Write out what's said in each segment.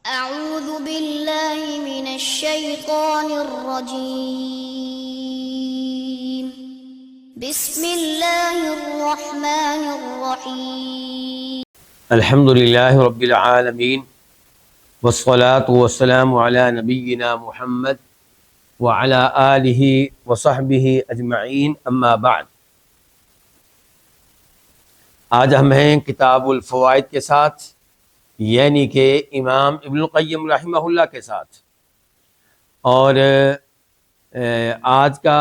أعوذ بالله من الشيطان الرجيم بسم الله الرحمن الرحيم الحمد للہ رب العالمین والصلاة والسلام علی نبینا محمد وعلی آلہ وصحبہ اجمعین، اما بعد۔ آج ہم ہیں کتاب الفوائد کے ساتھ، یعنی کہ امام ابن القیم رحمہ اللہ کے ساتھ، اور آج کا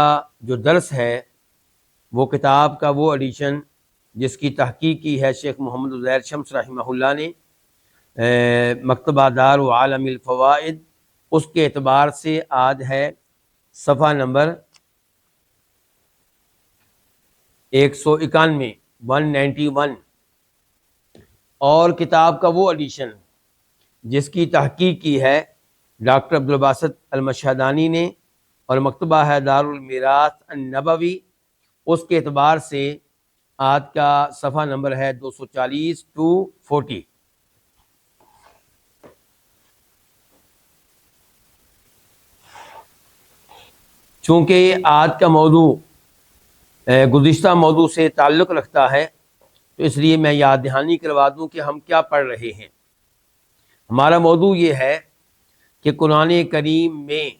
جو درس ہے وہ کتاب کا وہ ایڈیشن جس کی تحقیق کی ہے شیخ محمد عزیر شمس رحمہ اللہ نے، مکتبہ دار و عالم الفوائد، اس کے اعتبار سے آج ہے صفحہ نمبر 191 اور کتاب کا وہ ایڈیشن جس کی تحقیق کی ہے ڈاکٹر عبدالباسط المشہدانی نے، اور مکتبہ ہے دار المیراث النبوی، اس کے اعتبار سے آج کا صفحہ نمبر ہے 240 to 40۔ چونکہ آج کا موضوع گزشتہ موضوع سے تعلق رکھتا ہے، تو اس لیے میں یاد دہانی کروا دوں کہ ہم کیا پڑھ رہے ہیں۔ ہمارا موضوع یہ ہے کہ قرآن کریم میں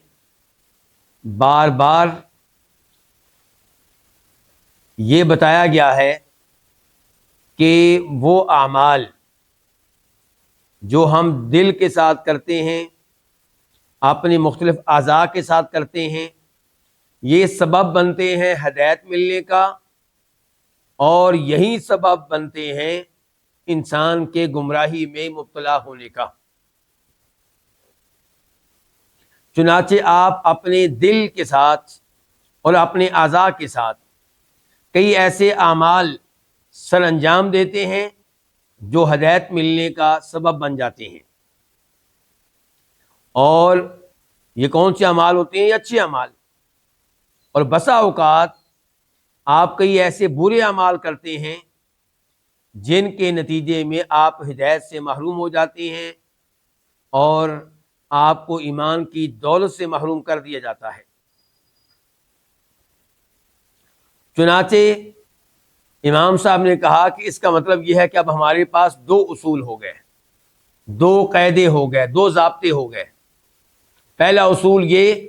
بار بار یہ بتایا گیا ہے کہ وہ اعمال جو ہم دل کے ساتھ کرتے ہیں، اپنے مختلف اعضاء کے ساتھ کرتے ہیں، یہ سبب بنتے ہیں ہدایت ملنے کا، اور یہی سبب بنتے ہیں انسان کے گمراہی میں مبتلا ہونے کا۔ چنانچہ آپ اپنے دل کے ساتھ اور اپنے اعضاء کے ساتھ کئی ایسے اعمال سر انجام دیتے ہیں جو ہدایت ملنے کا سبب بن جاتے ہیں، اور یہ کون سے اعمال ہوتے ہیں؟ یہ اچھے اعمال۔ اور بسا اوقات آپ کئی ایسے برے اعمال کرتے ہیں جن کے نتیجے میں آپ ہدایت سے محروم ہو جاتے ہیں، اور آپ کو ایمان کی دولت سے محروم کر دیا جاتا ہے۔ چنانچہ امام صاحب نے کہا کہ اس کا مطلب یہ ہے کہ اب ہمارے پاس دو اصول ہو گئے، دو قاعدے ہو گئے، دو ضابطے ہو گئے۔ پہلا اصول یہ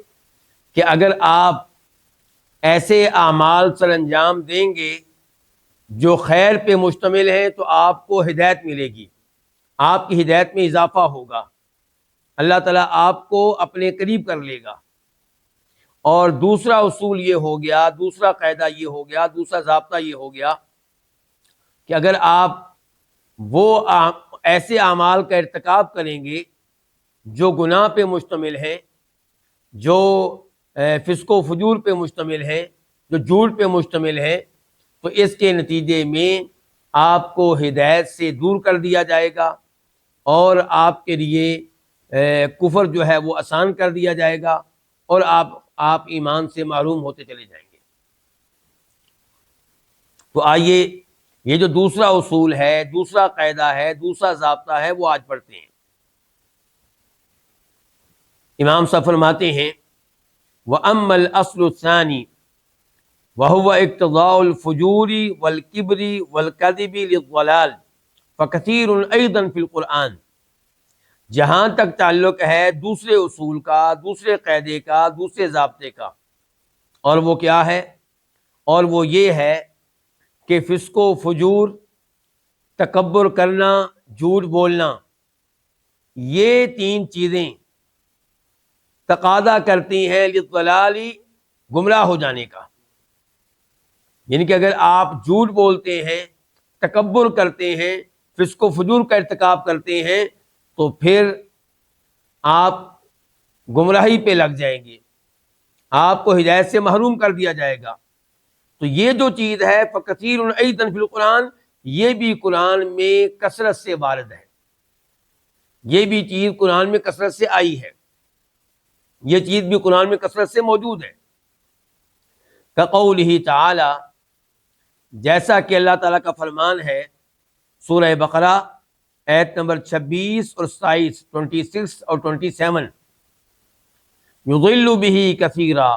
کہ اگر آپ ایسے اعمال سر انجام دیں گے جو خیر پہ مشتمل ہیں تو آپ کو ہدایت ملے گی، آپ کی ہدایت میں اضافہ ہوگا، اللہ تعالیٰ آپ کو اپنے قریب کر لے گا۔ اور دوسرا اصول یہ ہو گیا، دوسرا قاعدہ یہ ہو گیا، دوسرا ضابطہ یہ ہو گیا کہ اگر آپ وہ ایسے اعمال کا ارتکاب کریں گے جو گناہ پہ مشتمل ہیں، جو فسق و فجور پہ مشتمل ہیں، جو جھوٹ پہ مشتمل ہیں، تو اس کے نتیجے میں آپ کو ہدایت سے دور کر دیا جائے گا، اور آپ کے لیے کفر جو ہے وہ آسان کر دیا جائے گا، اور آپ ایمان سے محروم ہوتے چلے جائیں گے۔ تو آئیے یہ جو دوسرا اصول ہے، دوسرا قاعدہ ہے، دوسرا ضابطہ ہے، وہ آج پڑھتے ہیں۔ امام صاحب فرماتے ہیں وَأَمَّا الْأَصْلُ الثَّانِي وَهُوَ اقْتِضَاءُ الْفُجُورِ وَالْكِبْرِ وَالْكَذِبِ لِلضَّلَالِ فَكَثِيرٌ أَيْضًا فِي الْقُرْآنِ۔ جہاں تک تعلق ہے دوسرے اصول کا، دوسرے قاعدے کا، دوسرے ضابطے کا، اور وہ کیا ہے؟ اور وہ یہ ہے کہ فسق و فجور، تکبر کرنا، جھوٹ بولنا، یہ تین چیزیں تقاضا کرتی ہیں للضلال، گمراہ ہو جانے کا۔ یعنی کہ اگر آپ جھوٹ بولتے ہیں، تکبر کرتے ہیں، فسق و فجور کا ارتکاب کرتے ہیں، تو پھر آپ گمراہی پہ لگ جائیں گے، آپ کو ہدایت سے محروم کر دیا جائے گا۔ تو یہ جو چیز ہے فَكَثِيرٌ أَيْضًا فِي الْقُرْآنِ، یہ بھی قرآن میں کثرت سے وارد ہے، یہ بھی چیز قرآن میں کثرت سے آئی ہے، یہ چیز بھی قرآن میں کثرت سے موجود ہے۔ كَقَوْلِهِ تعالی، جیسا کہ اللہ تعالیٰ کا فرمان ہے سورہ بقرہ آیت نمبر 26 اور 27، 26 اور 27، یضل بہ کثیرا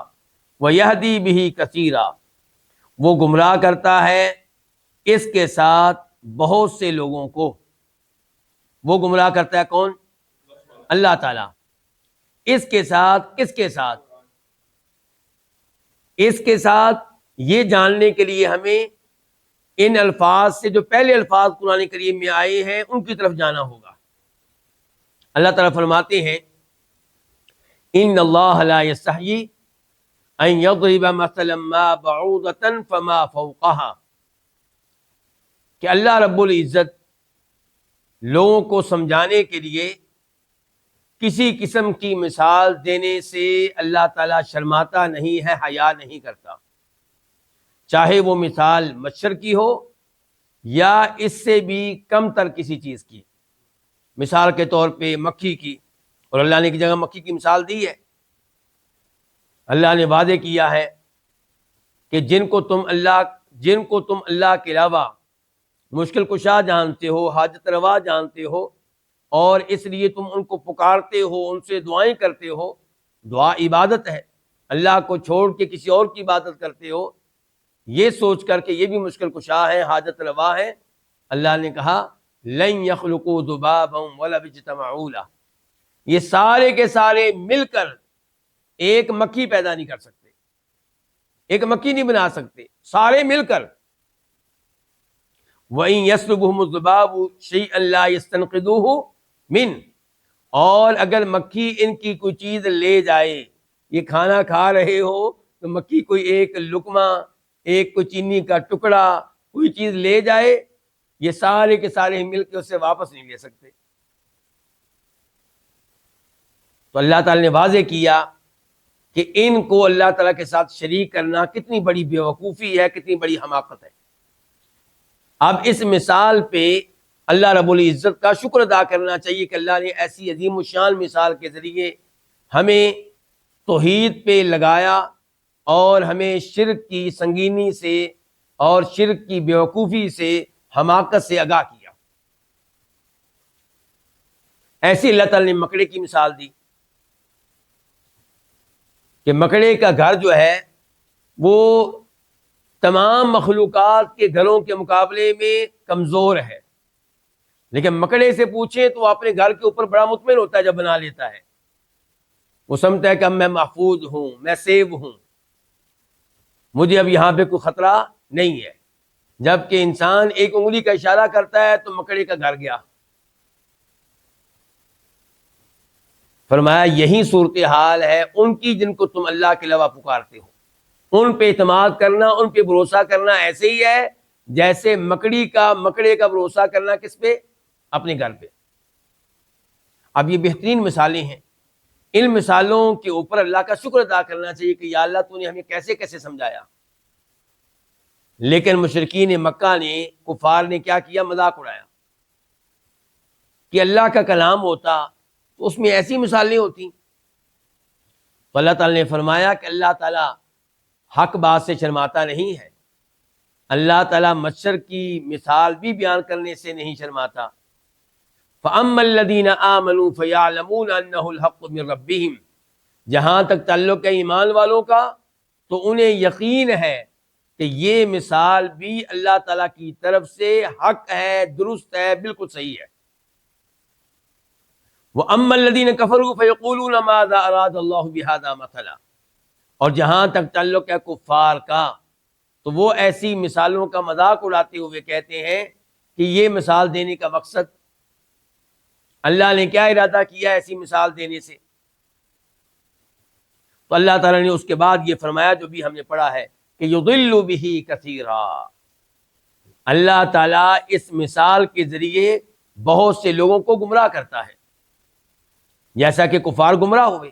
ویہدی بہ کثیرا، وہ گمراہ کرتا ہے اس کے ساتھ بہت سے لوگوں کو۔ وہ گمراہ کرتا ہے کون؟ اللہ تعالیٰ۔ اس کے ساتھ، کس کے ساتھ؟ اس کے ساتھ یہ جاننے کے لیے ہمیں ان الفاظ سے جو پہلے الفاظ قرآن کریم میں آئے ہیں ان کی طرف جانا ہوگا۔ اللہ تعالیٰ فرماتے ہیں ان اللہ لا یستحیی ان یضرب مثلا ما بعوضۃ فما فوقها، کہ اللہ رب العزت لوگوں کو سمجھانے کے لیے کسی قسم کی مثال دینے سے اللہ تعالیٰ شرماتا نہیں ہے، حیا نہیں کرتا، چاہے وہ مثال مچھر کی ہو یا اس سے بھی کم تر کسی چیز کی، مثال کے طور پہ مکھی کی، اور اللہ نے کی جگہ مکھی کی مثال دی ہے۔ اللہ نے وعدے کیا ہے کہ جن کو تم اللہ کے علاوہ مشکل کشا جانتے ہو، حاجت روا جانتے ہو، اور اس لیے تم ان کو پکارتے ہو، ان سے دعائیں کرتے ہو، دعا عبادت ہے، اللہ کو چھوڑ کے کسی اور کی عبادت کرتے ہو، یہ سوچ کر کہ یہ بھی مشکل کشا ہے، حاجت روا ہے، اللہ نے کہا لن یخلقوا ذبابا ولو اجتمعوا لہ، یہ سارے کے سارے مل کر ایک مکھی پیدا نہیں کر سکتے، ایک مکھی نہیں بنا سکتے، سارے مل کر۔ وَإِن يَسْلُبْهُمُ الذُّبَابُ شَيْئًا لَا يَسْتَنْقِذُوهُ مِنْهُ، اور اگر مکھی ان کی کوئی چیز لے جائے، یہ کھانا کھا رہے ہو تو مکھی کوئی ایک لقمہ، ایک کوئی چینی کا ٹکڑا، کوئی چیز لے جائے، یہ سارے کے سارے مل کے اسے واپس نہیں لے سکتے۔ تو اللہ تعالی نے واضح کیا کہ ان کو اللہ تعالیٰ کے ساتھ شریک کرنا کتنی بڑی بیوقوفی ہے، کتنی بڑی حماقت ہے۔ اب اس مثال پہ اللہ رب العزت کا شکر ادا کرنا چاہیے کہ اللہ نے ایسی عظیم الشان مثال کے ذریعے ہمیں توحید پہ لگایا اور ہمیں شرک کی سنگینی سے اور شرک کی بیوقوفی سے، حماقت سے آگاہ کیا۔ ایسے اللہ تعالی نے مکڑے کی مثال دی کہ مکڑے کا گھر جو ہے وہ تمام مخلوقات کے گھروں کے مقابلے میں کمزور ہے، لیکن مکڑے سے پوچھیں تو وہ اپنے گھر کے اوپر بڑا مطمئن ہوتا ہے جب بنا لیتا ہے، وہ سمجھتا ہے کہ اب میں محفوظ ہوں، میں سیو ہوں، مجھے اب یہاں پہ کوئی خطرہ نہیں ہے۔ جبکہ انسان ایک انگلی کا اشارہ کرتا ہے تو مکڑے کا گھر گیا۔ فرمایا یہی صورتحال ہے ان کی جن کو تم اللہ کے علاوہ پکارتے ہو، ان پہ اعتماد کرنا، ان پہ بھروسہ کرنا ایسے ہی ہے جیسے مکڑے کا بھروسہ کرنا کس پہ؟ اپنے گھر پہ۔ اب یہ بہترین مثالیں ہیں، ان مثالوں کے اوپر اللہ کا شکر ادا کرنا چاہیے کہ یا اللہ تو نے ہمیں کیسے کیسے سمجھایا۔ لیکن مشرکین مکہ نے، کفار نے کیا کیا؟ مذاق اڑایا کہ اللہ کا کلام ہوتا تو اس میں ایسی مثالیں ہوتی۔ تو اللہ تعالی نے فرمایا کہ اللہ تعالیٰ حق بات سے شرماتا نہیں ہے، اللہ تعالیٰ مچھر کی مثال بھی بیان کرنے سے نہیں شرماتا۔ فَأَمَّا الَّذِينَ آمَنُوا فَيَعْلَمُونَ أَنَّهُ الْحَقُّ مِن رَبِّهِمْ، جہاں تک تعلق ہے ایمان والوں کا تو انہیں یقین ہے کہ یہ مثال بھی اللہ تعالیٰ کی طرف سے حق ہے، درست ہے، بالکل صحیح ہے۔ وَأَمَّا الَّذِينَ كَفَرُوا فَيَقُولُونَ مَاذَا أَرَادَ اللَّهُ بِهَذَا مَثَلًا، اور جہاں تک تعلق ہے کفار کا تو وہ ایسی مثالوں کا مذاق اڑاتے ہوئے کہتے ہیں کہ یہ مثال دینے کا مقصد، اللہ نے کیا ارادہ کیا ایسی مثال دینے سے؟ تو اللہ تعالیٰ نے اس کے بعد یہ فرمایا جو بھی ہم نے پڑھا ہے کہ یضل بہ کثیرا، اللہ تعالیٰ اس مثال کے ذریعے بہت سے لوگوں کو گمراہ کرتا ہے، جیسا کہ کفار گمراہ ہوئے،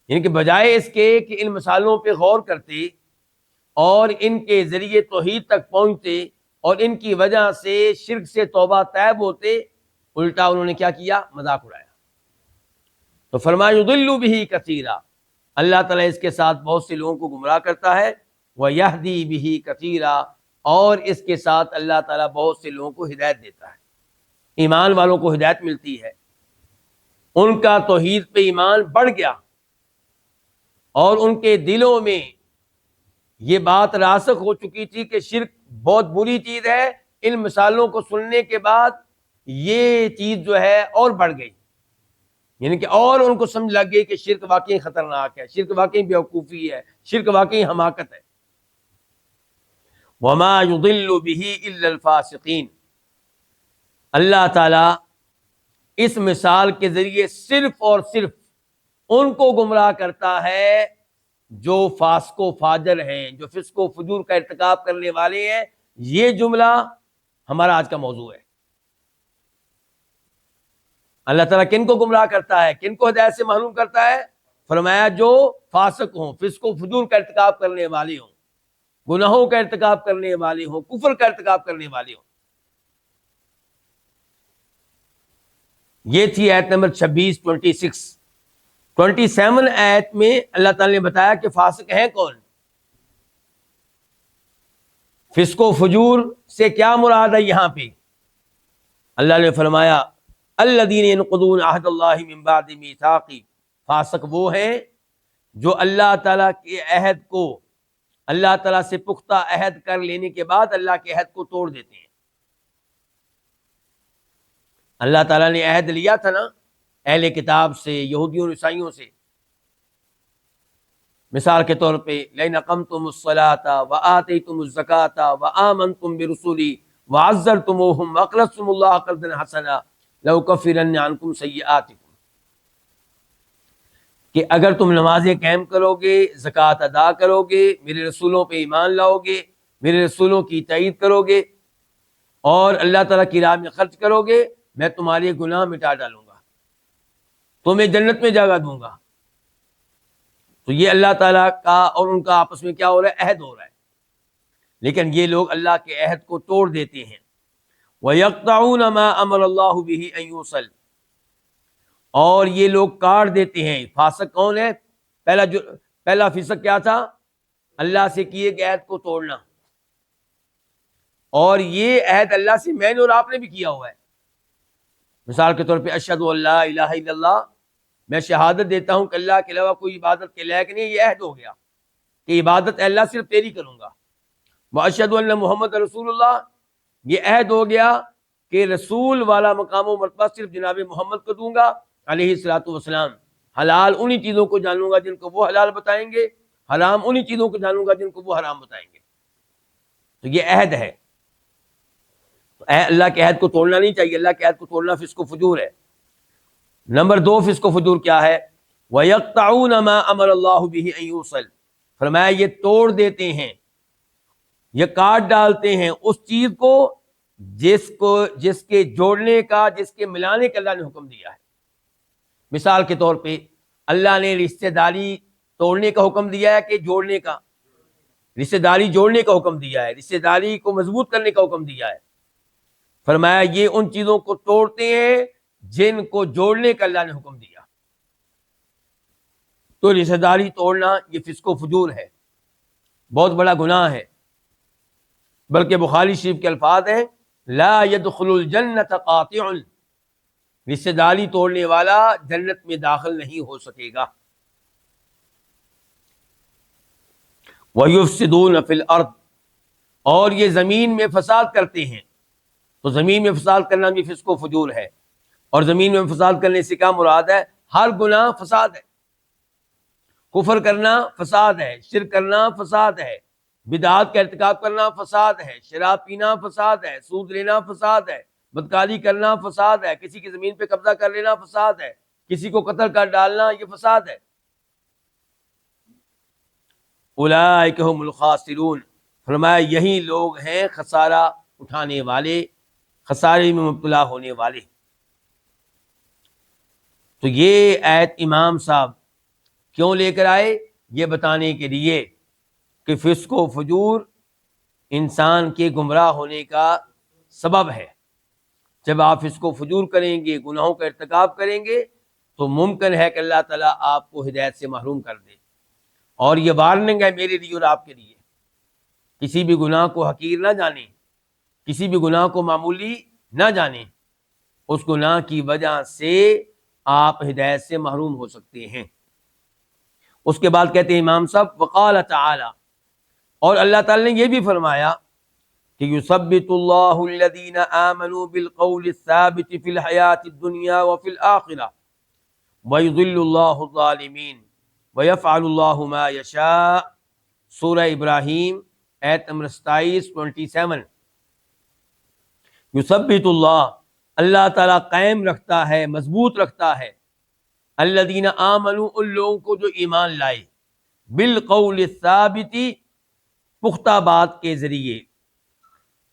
یعنی کہ بجائے اس کے کہ ان مثالوں پہ غور کرتے اور ان کے ذریعے توحید تک پہنچتے اور ان کی وجہ سے شرک سے توبہ طیب ہوتے، الٹا انہوں نے کیا کیا؟ مذاق اڑایا۔ تو فرمایا یضل بہ کثیرا، اللہ تعالیٰ اس کے ساتھ بہت سے لوگوں کو گمراہ کرتا ہے، ویہدی بہ کثیرا، اور اس کے ساتھ اللہ تعالیٰ بہت سے لوگوں کو ہدایت دیتا ہے۔ ایمان والوں کو ہدایت ملتی ہے، ان کا توحید پہ ایمان بڑھ گیا اور ان کے دلوں میں یہ بات راسخ ہو چکی تھی کہ شرک بہت بری چیز ہے، ان مثالوں کو سننے کے بعد یہ چیز جو ہے اور بڑھ گئی، یعنی کہ اور ان کو سمجھ لگ گئی کہ شرک واقعی خطرناک ہے، شرک واقعی بیوقوفی ہے، شرک واقعی حماقت ہے۔ وما يضل به الا الفاسقین، اللہ تعالی اس مثال کے ذریعے صرف اور صرف ان کو گمراہ کرتا ہے جو فاسق و فاجر ہیں، جو فسق و فجور کا ارتکاب کرنے والے ہیں۔ یہ جملہ ہمارا آج کا موضوع ہے۔ اللہ تعالیٰ کن کو گمراہ کرتا ہے، کن کو ہدایت سے محروم کرتا ہے؟ فرمایا جو فاسق ہوں، فسق و فجور کا ارتکاب کرنے والے ہوں، گناہوں کا ارتکاب کرنے والے ہوں، کفر کا ارتکاب کرنے والے ہوں۔ یہ تھی آیت نمبر 26 27 آیت میں اللہ تعالی نے بتایا کہ فاسق ہیں کون۔ فسق و فجور سے کیا مراد ہے یہاں پہ؟ اللہ نے فرمایا الذین ینقضون عہد اللہ من بعد میثاقہ، فاسق وہ ہیں جو اللہ تعالیٰ کے عہد کو، اللہ تعالیٰ سے پختہ عہد کر لینے کے بعد اللہ کے عہد کو توڑ دیتے ہیں۔ اللہ تعالیٰ نے عہد لیا تھا نا اہل کتاب سے، یہودیوں اور عیسائیوں سے، مثال کے طور پہ لئن اقمتم الصلاۃ وآتیتم الزکاۃ وآمنتم برسلی وعزرتموہم واقرضتم اللہ قرضا حسنا لأکفرن عنکم سیئاتکم، کہ اگر تم نمازیں قائم کرو گے، زکوٰۃ ادا کرو گے، میرے رسولوں پہ ایمان لاؤ گے، میرے رسولوں کی تائید کرو گے اور اللہ تعالیٰ کی راہ میں خرچ کرو گے، میں تمہارے گناہ مٹا ڈالوں گا، تمہیں جنت میں جگہ دوں گا۔ تو یہ اللہ تعالیٰ کا اور ان کا آپس میں کیا ہو رہا ہے؟ عہد ہو رہا ہے۔ لیکن یہ لوگ اللہ کے عہد کو توڑ دیتے ہیں۔ وَيَقْطَعُونَ مَا أَمَرَ اللَّهُ بِهِ أَن يُوصَلَ، اور یہ لوگ کاٹ دیتے ہیں۔ فاسق کون ہے؟ پہلا فسق کیا تھا؟ اللہ سے کیے گئے عہد کو توڑنا، اور یہ عہد اللہ سے میں نے اور آپ نے بھی کیا ہوا ہے۔ مثال کے طور پہ اشہد ان لا الہ الا اللہ، میں شہادت دیتا ہوں کہ اللہ کے علاوہ کوئی عبادت کے لائق نہیں، یہ عہد ہو گیا کہ عبادت اللہ صرف تیری کروں گا۔ واشہد ان محمد رسول اللہ، یہ عہد ہو گیا کہ رسول والا مقام و مرتبہ صرف جناب محمد کو دوں گا علیہ الصلوۃ والسلام۔ حلال انہی چیزوں کو جانوں گا جن کو وہ حلال بتائیں گے، حرام انہی چیزوں کو جانوں گا جن کو وہ حرام بتائیں گے۔ تو یہ عہد ہے، اللہ کے عہد کو توڑنا نہیں چاہیے، اللہ کے عہد کو توڑنا فسق و فجور ہے۔ نمبر 2 فسق و فجور کیا ہے؟ وَيَقْطَعُونَ مَا أَمَرَ اللَّهُ بِهِ أَن يُوصَلَ، فرمایا یہ توڑ دیتے ہیں، یہ کاٹ ڈالتے ہیں اس چیز کو جس کے جوڑنے کا، جس کے ملانے کا اللہ نے حکم دیا ہے۔ مثال کے طور پہ اللہ نے رشتہ داری توڑنے کا حکم دیا ہے کہ جوڑنے کا؟ رشتہ داری جوڑنے کا حکم دیا ہے، رشتہ داری کو مضبوط کرنے کا حکم دیا ہے۔ فرمایا یہ ان چیزوں کو توڑتے ہیں جن کو جوڑنے کا اللہ نے حکم دیا۔ تو رشتہ داری توڑنا یہ فسق و فجور ہے، بہت بڑا گناہ ہے، بلکہ بخاری شریف کے الفاظ ہیں لا يدخل الجنت قاطع، رشتہ داری توڑنے والا جنت میں داخل نہیں ہو سکے گا۔ وَيُفْسِدُونَ فِي الْأَرْضِ، اور یہ زمین میں فساد کرتے ہیں۔ تو زمین میں فساد کرنا بھی فسق و فجور ہے، اور زمین میں فساد کرنے سے کیا مراد ہے؟ ہر گناہ فساد ہے، کفر کرنا فساد ہے، شرک کرنا فساد ہے، بدعات کا ارتکاب کرنا فساد ہے، شراب پینا فساد ہے، سود لینا فساد ہے، بدکاری کرنا فساد ہے، کسی کی زمین پہ قبضہ کر لینا فساد ہے، کسی کو قتل کر ڈالنا یہ فساد ہے۔ اولئک هم الخاسرون، فرمایا یہی لوگ ہیں خسارہ اٹھانے والے، خسارے میں مبتلا ہونے والے۔ تو یہ آیت امام صاحب کیوں لے کر آئے؟ یہ بتانے کے لیے کہ فسق و فجور انسان کے گمراہ ہونے کا سبب ہے۔ جب آپ فسق و فجور کریں گے، گناہوں کا ارتکاب کریں گے، تو ممکن ہے کہ اللہ تعالیٰ آپ کو ہدایت سے محروم کر دے۔ اور یہ وارننگ ہے میرے لیے اور آپ کے لیے، کسی بھی گناہ کو حقیر نہ جانیں، کسی بھی گناہ کو معمولی نہ جانیں، اس گناہ کی وجہ سے آپ ہدایت سے محروم ہو سکتے ہیں۔ اس کے بعد کہتے ہیں امام صاحب وقال تعالی، اور اللہ تعالی نے یہ بھی فرمایا کہ یثبت اللہ الذین آمنوا بالقول الثابت فی الحیاۃ الدنیا وفی الآخرہ ویضل اللہ الظالمین ویفعل اللہ ما یشاء۔ سورہ ابراہیم آیت نمبر 27 یثبت اللہ، اللہ تعالیٰ قائم رکھتا ہے، مضبوط رکھتا ہے، الذین آمنوا، ان لوگوں کو جو ایمان لائے، بالقول الثابت، پختہ بات کے ذریعے،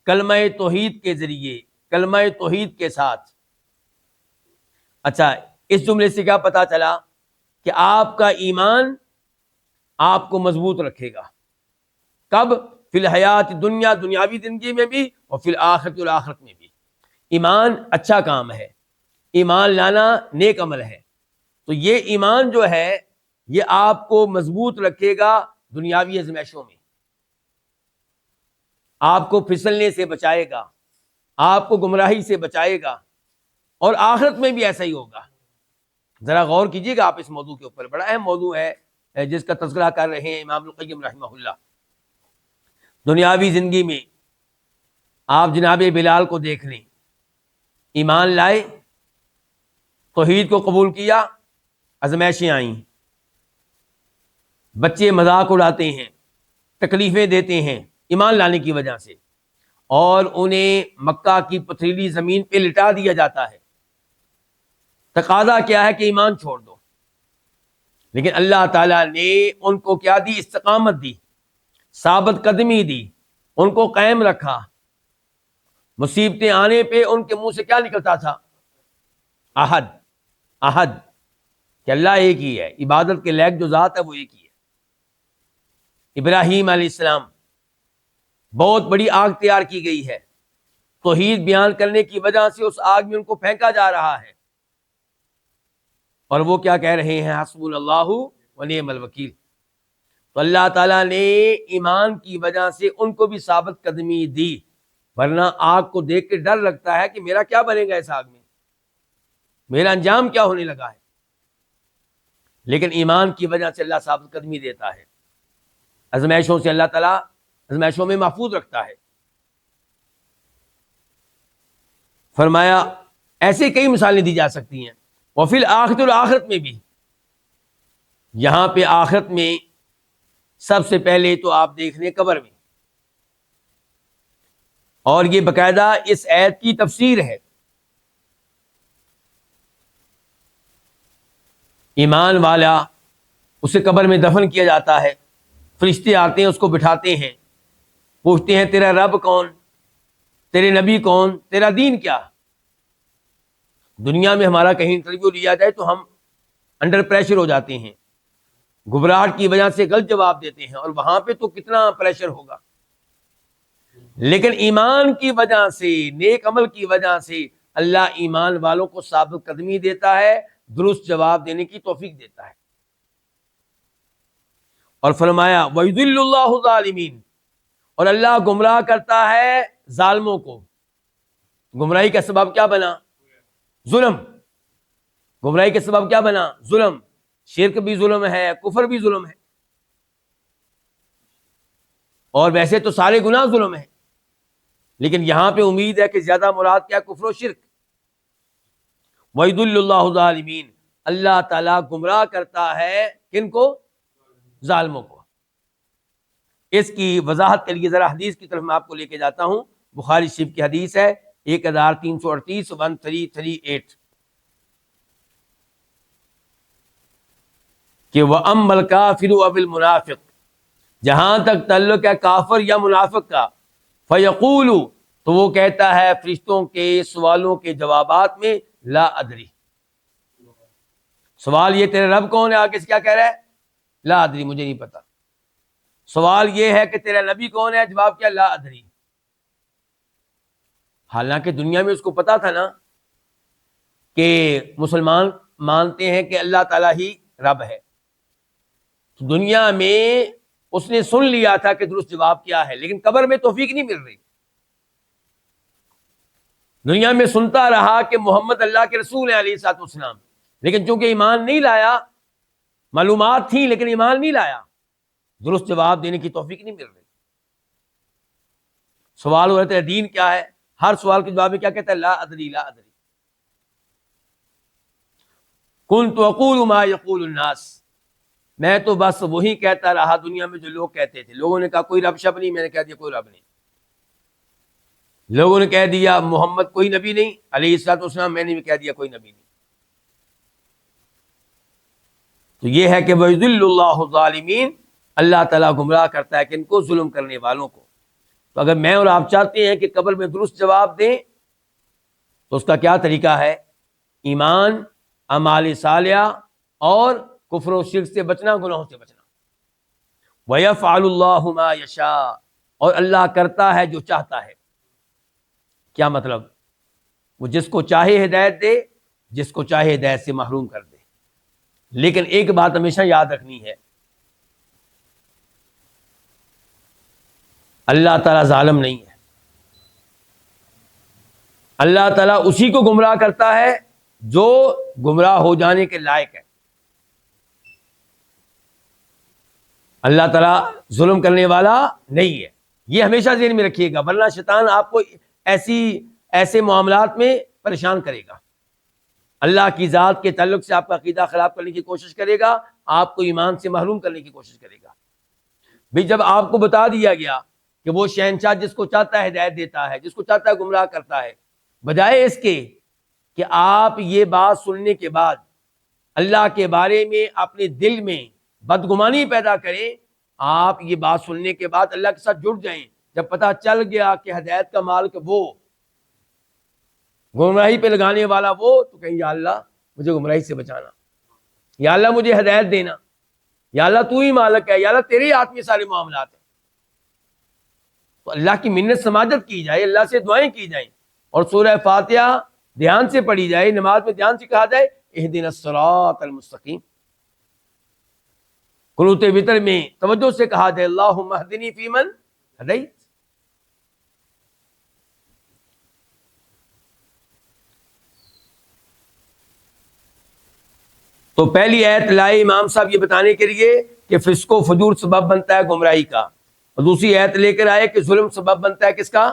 کلمہ توحید کے ذریعے، کلمہ توحید کے ساتھ۔ اچھا، اس جملے سے کیا پتا چلا کہ آپ کا ایمان آپ کو مضبوط رکھے گا۔ کب؟ فی الحیات دنیا، دنیاوی زندگی میں بھی، اور فی الآخرت، الآخرت میں بھی۔ ایمان اچھا کام ہے، ایمان لانا نیک عمل ہے، تو یہ ایمان جو ہے یہ آپ کو مضبوط رکھے گا دنیاوی آزمائشوں میں، آپ کو پھسلنے سے بچائے گا، آپ کو گمراہی سے بچائے گا، اور آخرت میں بھی ایسا ہی ہوگا۔ ذرا غور کیجئے گا آپ اس موضوع کے اوپر، بڑا اہم موضوع ہے جس کا تذکرہ کر رہے ہیں امام القیم رحمہ اللہ۔ دنیاوی زندگی میں آپ جناب بلال کو دیکھ لیں، ایمان لائے، توحید کو قبول کیا، آزمائشیں آئیں، بچے مذاق اڑاتے ہیں، تکلیفیں دیتے ہیں ایمان لانے کی وجہ سے، اور انہیں مکہ کی پتھریلی زمین پہ لٹا دیا جاتا ہے۔ تقاضا کیا ہے کہ ایمان چھوڑ دو، لیکن اللہ تعالیٰ نے ان کو کیا دی؟ استقامت دی، ثابت قدمی دی، ان کو قائم رکھا۔ مصیبتیں آنے پہ ان کے منہ سے کیا نکلتا تھا؟ احد، احد، کہ اللہ ایک ہی ہے، عبادت کے لائق جو ذات ہے وہ ایک ہی ہے۔ ابراہیم علیہ السلام، بہت بڑی آگ تیار کی گئی ہے، توحید بیان کرنے کی وجہ سے اس آگ میں ان کو پھینکا جا رہا ہے، اور وہ کیا کہہ رہے ہیں؟ حسبنا اللہ ونعم الوکیل۔ تو اللہ تعالیٰ نے ایمان کی وجہ سے ان کو بھی ثابت قدمی دی، ورنہ آگ کو دیکھ کے ڈر لگتا ہے کہ میرا کیا بنے گا اس آگ میں، میرا انجام کیا ہونے لگا ہے، لیکن ایمان کی وجہ سے اللہ ثابت قدمی دیتا ہے، آزمائشوں سے اللہ تعالیٰ آزمائشوں میں محفوظ رکھتا ہے۔ فرمایا ایسے کئی مثالیں دی جا سکتی ہیں، وفی الآخرت، الآخرت میں بھی۔ یہاں پہ آخرت میں سب سے پہلے تو آپ دیکھ لیں قبر میں، اور یہ باقاعدہ اس آیت کی تفسیر ہے۔ ایمان والا، اسے قبر میں دفن کیا جاتا ہے، فرشتے آتے ہیں، اس کو بٹھاتے ہیں، پوچھتے ہیں تیرا رب کون، تیرے نبی کون، تیرا دین کیا۔ دنیا میں ہمارا کہیں انٹرویو لیا جائے تو ہم انڈر پریشر ہو جاتے ہیں، گھبراہٹ کی وجہ سے غلط جواب دیتے ہیں، اور وہاں پہ تو کتنا پریشر ہوگا۔ لیکن ایمان کی وجہ سے، نیک عمل کی وجہ سے اللہ ایمان والوں کو ثابت قدمی دیتا ہے، درست جواب دینے کی توفیق دیتا ہے۔ اور فرمایا وَيُضِلُّ اللَّهُ الظَّالِمِينَ، اور اللہ گمراہ کرتا ہے ظالموں کو۔ گمراہی کا سبب کیا بنا؟ ظلم۔ گمراہی کا سبب کیا بنا؟ ظلم۔ شرک بھی ظلم ہے، کفر بھی ظلم ہے، اور ویسے تو سارے گناہ ظلم ہیں، لیکن یہاں پہ امید ہے کہ زیادہ مراد کیا؟ کفر و شرک۔ وَيُضِلُّ اللَّهُ الظَّالِمِينَ، اللہ تعالیٰ گمراہ کرتا ہے کن کو؟ ظالموں کو۔ اس کی وضاحت کے لیے ذرا حدیث کی طرف میں آپ کو لے کے جاتا ہوں۔ بخاری شریف کی حدیث ہے 1338، 1338، کہ وَأَمَّا الْكَافِرُ أَوِ الْمُنَافِقُ، جہاں تک تعلق ہے کافر یا منافق کا، فَيَقُولُ، تو وہ کہتا ہے فرشتوں کے سوالوں کے جوابات میں لا ادری۔ سوال یہ تیرے رب کون ہے، آگے سے کیا کہہ رہا ہے؟ لا ادری، مجھے نہیں پتا۔ سوال یہ ہے کہ تیرا نبی کون ہے، جواب کیا؟ لا ادری۔ حالانکہ دنیا میں اس کو پتا تھا نا کہ مسلمان مانتے ہیں کہ اللہ تعالیٰ ہی رب ہے، دنیا میں اس نے سن لیا تھا کہ درست جواب کیا ہے، لیکن قبر میں توفیق نہیں مل رہی۔ دنیا میں سنتا رہا کہ محمد اللہ کے رسول ہیں علیہ الصلوۃ والسلام، لیکن چونکہ ایمان نہیں لایا، معلومات تھیں لیکن ایمان نہیں لایا، درست جواب دینے کی توفیق نہیں مل رہی۔ سوال ہو رہتا ہے دین کیا ہے، ہر سوال کے جواب میں کیا کہتا ہے؟ لا ادری لا ادری، کنت اقول ما یقول الناس، میں تو بس وہی کہتا رہا دنیا میں جو لوگ کہتے تھے۔ لوگوں نے کہا کوئی رب شب نہیں، میں نے کہہ دیا کوئی رب نہیں۔ لوگوں نے کہہ دیا محمد کوئی نبی نہیں علیہ الصلوۃ والسلام، میں نے بھی کہہ دیا کوئی نبی نہیں۔ تو یہ ہے کہ وَيُضِلُّ اللَّهُ الظَّالِمِينَ، اللہ تعالیٰ گمراہ کرتا ہے کہ ان کو ظلم کرنے والوں کو۔ تو اگر میں اور آپ چاہتے ہیں کہ قبر میں درست جواب دیں تو اس کا کیا طریقہ ہے؟ ایمان، اعمال صالحہ اور کفر و شرک سے بچنا، گناہوں سے بچنا۔ وَيَفْعَلُ اللَّهُ مَا يَشَاءُ، اور اللہ کرتا ہے جو چاہتا ہے۔ کیا مطلب؟ وہ جس کو چاہے ہدایت دے، جس کو چاہے ہدایت سے محروم کر دے۔ لیکن ایک بات ہمیشہ یاد رکھنی ہے، اللہ تعالیٰ ظالم نہیں ہے۔ اللہ تعالیٰ اسی کو گمراہ کرتا ہے جو گمراہ ہو جانے کے لائق ہے۔ اللہ تعالیٰ ظلم کرنے والا نہیں ہے، یہ ہمیشہ ذہن میں رکھیے گا، ورنہ شیطان آپ کو ایسے معاملات میں پریشان کرے گا۔ اللہ کی ذات کے تعلق سے آپ کا عقیدہ خراب کرنے کی کوشش کرے گا، آپ کو ایمان سے محروم کرنے کی کوشش کرے گا۔ بھی جب آپ کو بتا دیا گیا کہ وہ شہنشاہ جس کو چاہتا ہے ہدایت دیتا ہے، جس کو چاہتا ہے گمراہ کرتا ہے، بجائے اس کے کہ آپ یہ بات سننے کے بعد اللہ کے بارے میں اپنے دل میں بدگمانی پیدا کریں، آپ یہ بات سننے کے بعد اللہ کے ساتھ جڑ جائیں۔ جب پتہ چل گیا کہ ہدایت کا مالک وہ، گمراہی پہ لگانے والا وہ، تو کہیں یا اللہ مجھے گمراہی سے بچانا، یا اللہ مجھے ہدایت دینا، یا اللہ تو ہی مالک ہے، یا اللہ تیرے ہاتھ میں سارے معاملات ہیں۔ تو اللہ کی منت سماجت کی جائے، اللہ سے دعائیں کی جائیں، اور سورہ فاتحہ دھیان سے پڑھی جائے، نماز میں دھیان سے کہا جائے اہدنا الصراط المستقیم۔ قنوت وتر میں توجہ سے کہا جائے اللہم اہدنی فیمن ہدیت۔ تو پہلی آیت لائے امام صاحب یہ بتانے کے لیے کہ فسق و فجور سبب بنتا ہے گمراہی کا، اور دوسری آیت لے کر آئے کہ ظلم سبب بنتا ہے کس کا؟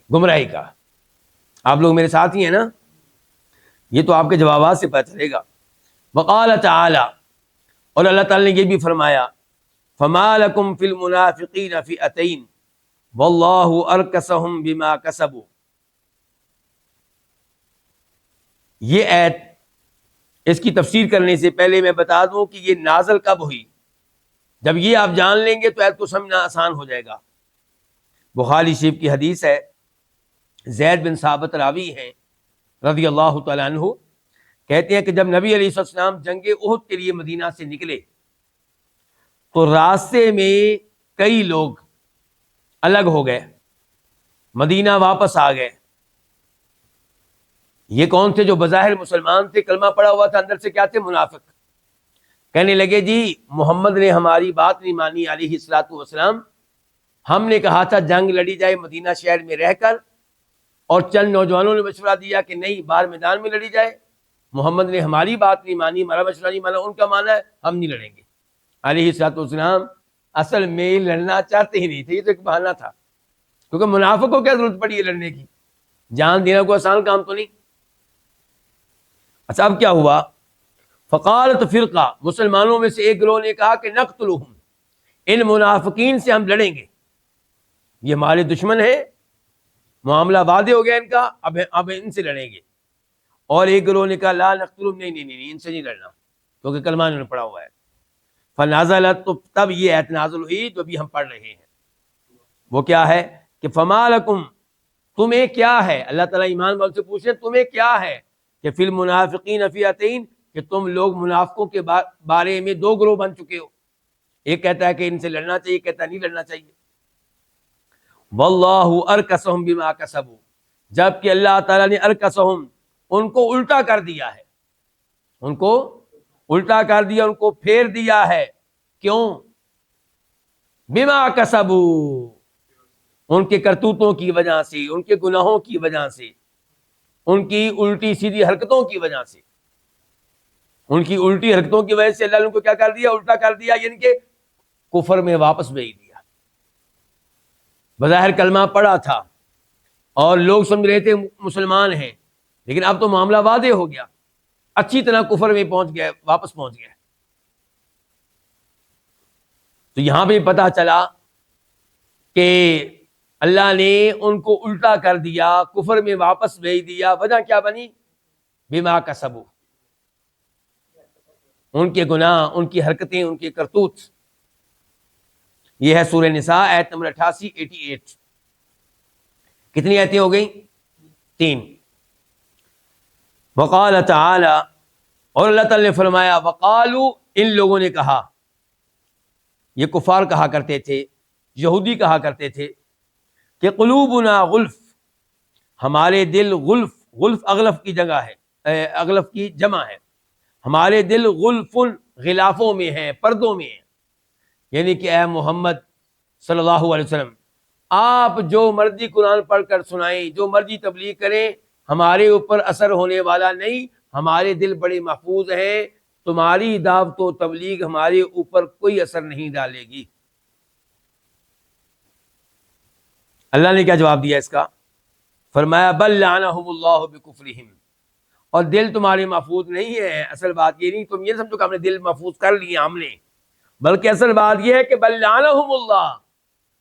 گمراہی کا۔ آپ لوگ میرے ساتھ ہی ہیں نا؟ یہ تو آپ کے جوابات سے پتہ چلے گا۔ وقال تعالی، اور اللہ تعالی نے یہ بھی فرمایا فما لکم فی المنافقین فئتین واللہ ارکسہم بما کسبوا۔ یہ آیت، اس کی تفسیر کرنے سے پہلے میں بتا دوں کہ یہ نازل کب ہوئی۔ جب یہ آپ جان لیں گے تو آیت کو سمجھنا آسان ہو جائے گا۔ بخاری شریف کی حدیث ہے، زید بن ثابت راوی ہیں رضی اللہ تعالیٰ عنہ، کہتے ہیں کہ جب نبی علیہ السلام جنگ احد کے لیے مدینہ سے نکلے تو راستے میں کئی لوگ الگ ہو گئے، مدینہ واپس آ گئے۔ یہ کون تھے؟ جو بظاہر مسلمان تھے، کلمہ پڑا ہوا تھا، اندر سے کیا تھے؟ منافق۔ کہنے لگے جی محمد نے ہماری بات نہیں مانی علیہ الصلوۃ والسلام، ہم نے کہا تھا جنگ لڑی جائے مدینہ شہر میں رہ کر، اور چند نوجوانوں نے مشورہ دیا کہ نہیں باہر میدان میں لڑی جائے۔ محمد نے ہماری بات نہیں مانی، ہمارا مشورہ نہیں مانا، ان کا مانا ہے ہم نہیں لڑیں گے۔ علیہ الصلوۃ والسلام اصل میں لڑنا چاہتے ہی نہیں تھے، یہ تو ایک بہانہ تھا، کیونکہ منافق کو کیا ضرورت پڑی ہے لڑنے کی؟ جان دینا کوئی آسان کام تو نہیں۔ اچھا اب کیا ہوا؟ فقالت فرقہ، مسلمانوں میں سے ایک گروہ نے کہا کہ نقتلہم، ان منافقین سے ہم لڑیں گے، یہ ہمارے دشمن ہیں، معاملہ واضح ہو گیا ان کا، اب ان سے لڑیں گے۔ اور ایک گروہ نے کہا لا نقتلہم، نہیں ان سے نہیں لڑنا، کیونکہ کلمہ انہوں نے پڑھا ہوا ہے۔ فنازلت، تو تب یہ آیت نازل ہوئی جو ابھی ہم پڑھ رہے ہیں، وہ کیا ہے کہ فما لکم، تمہیں کیا ہے؟ اللہ تعالیٰ ایمان والوں سے پوچھیں تمہیں کیا ہے کہ فی المنافقین فئتین، کہ تم لوگ منافقوں کے بارے میں دو گروہ بن چکے ہو، ایک کہتا ہے کہ ان سے لڑنا چاہیے، کہتا ہے نہیں لڑنا چاہیے۔ واللہ ارکسہم بما کسبوا، جبکہ اللہ تعالیٰ نے ارکسہم، ان کو الٹا کر دیا ہے، ان کو الٹا کر دیا، ان کو پھیر دیا ہے۔ کیوں؟ بما کسبوا، ان کے کرتوتوں کی وجہ سے، ان کے گناہوں کی وجہ سے، ان کی الٹی سیدھی حرکتوں کی وجہ سے، ان کی الٹی حرکتوں کی وجہ سے اللہ نے ان کو کیا کر دیا؟ الٹا کر دیا، یعنی کہ کفر میں واپس بھیج دیا۔ بظاہر کلمہ پڑھا تھا اور لوگ سمجھ رہے تھے مسلمان ہیں، لیکن اب تو معاملہ واضح ہو گیا، اچھی طرح کفر میں پہنچ گئے، واپس پہنچ گئے۔ تو یہاں پہ پتہ چلا کہ اللہ نے ان کو الٹا کر دیا، کفر میں واپس بھیج دیا۔ وجہ کیا بنی؟ بما کسبوا، ان کے گناہ، ان کی حرکتیں، ان کے کرتوت۔ یہ ہے سورہ نساء آیت نمبر 88۔ کتنی آیتیں ہو گئیں؟ 3۔ وقال تعالی، اور اللہ تعالی نے فرمایا، وقالو، ان لوگوں نے کہا، یہ کفار کہا کرتے تھے، یہودی کہا کرتے تھے کہ قلوبنا غلف، ہمارے دل غلف، غلف اغلف کی جگہ ہے، اغلف کی جمع ہے، ہمارے دل غلف، غلافوں میں ہیں، پردوں میں ہیں، یعنی کہ اے محمد صلی اللہ علیہ وسلم، آپ جو مرضی قرآن پڑھ کر سنائیں، جو مرضی تبلیغ کریں، ہمارے اوپر اثر ہونے والا نہیں، ہمارے دل بڑے محفوظ ہیں، تمہاری دعوت و تبلیغ ہمارے اوپر کوئی اثر نہیں ڈالے گی۔ اللہ نے کیا جواب دیا اس کا؟ فرمایا بل لعنہم اللہ بکفرہم، اور دل تمہارے محفوظ نہیں ہے۔ اصل بات یہ نہیں، تم یہ سمجھو کہ ہم نے دل محفوظ کر لیا ہم نے، بلکہ اصل بات یہ ہے کہ بل لعنہم اللہ،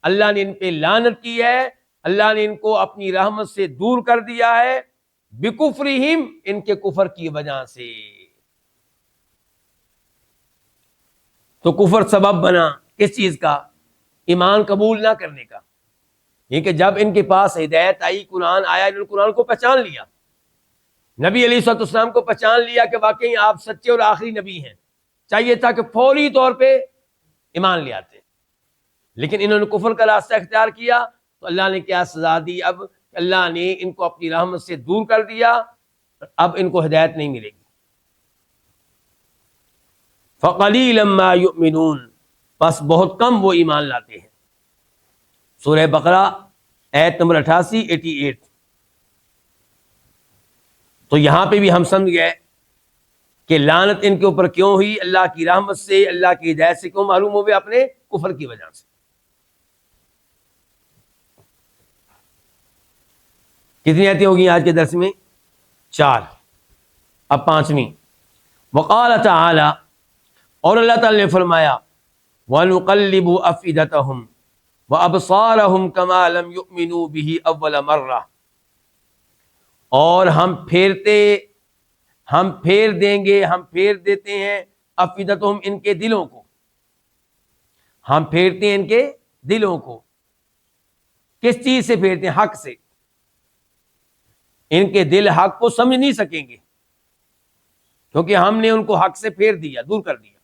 اللہ نے ان پہ لعنت کی ہے، اللہ نے ان کو اپنی رحمت سے دور کر دیا ہے، بکفرہم، ان کے کفر کی وجہ سے۔ تو کفر سبب بنا کس چیز کا؟ ایمان قبول نہ کرنے کا۔ یہ کہ جب ان کے پاس ہدایت آئی، قرآن آیا، انہوں نے قرآن کو پہچان لیا، نبی علیہ الصلوۃ والسلام کو پہچان لیا کہ واقعی آپ سچے اور آخری نبی ہیں، چاہیے تھا کہ فوری طور پہ ایمان لے آتے، لیکن انہوں نے کفر کا راستہ اختیار کیا، تو اللہ نے کیا سزا دی؟ اب اللہ نے ان کو اپنی رحمت سے دور کر دیا، اب ان کو ہدایت نہیں ملے گی۔ فَقَلِيلًا مَا يُؤْمِنُونَ، بس بہت کم وہ ایمان لاتے ہیں۔ سورہ بقرہ آیت نمبر 88۔ تو یہاں پہ بھی ہم سمجھ گئے کہ لعنت ان کے اوپر کیوں ہوئی؟ اللہ کی رحمت سے، اللہ کی ہدایت سے کیوں معلوم ہو گیا؟ اپنے کفر کی وجہ سے۔ کتنی آیتیں ہوگی آج کے درس میں؟ 4۔ اب 5ویں، وقال تعالی، اور اللہ تعالی نے فرمایا، وَنُقَلِّبُ أَفْئِدَتَهُمْ وَأَبْصَارَهُمْ كَمَا لَمْ يُؤْمِنُوا بِهِ أَوَّلَ مَرَّةٍ، اور ہم پھیر دیں گے، ہم پھیر دیتے ہیں، افئدتہم، ان کے دلوں کو، ہم پھیرتے ہیں ان کے دلوں کو۔ کس چیز سے پھیرتے ہیں؟ حق سے۔ ان کے دل حق کو سمجھ نہیں سکیں گے، کیونکہ ہم نے ان کو حق سے پھیر دیا، دور کر دیا۔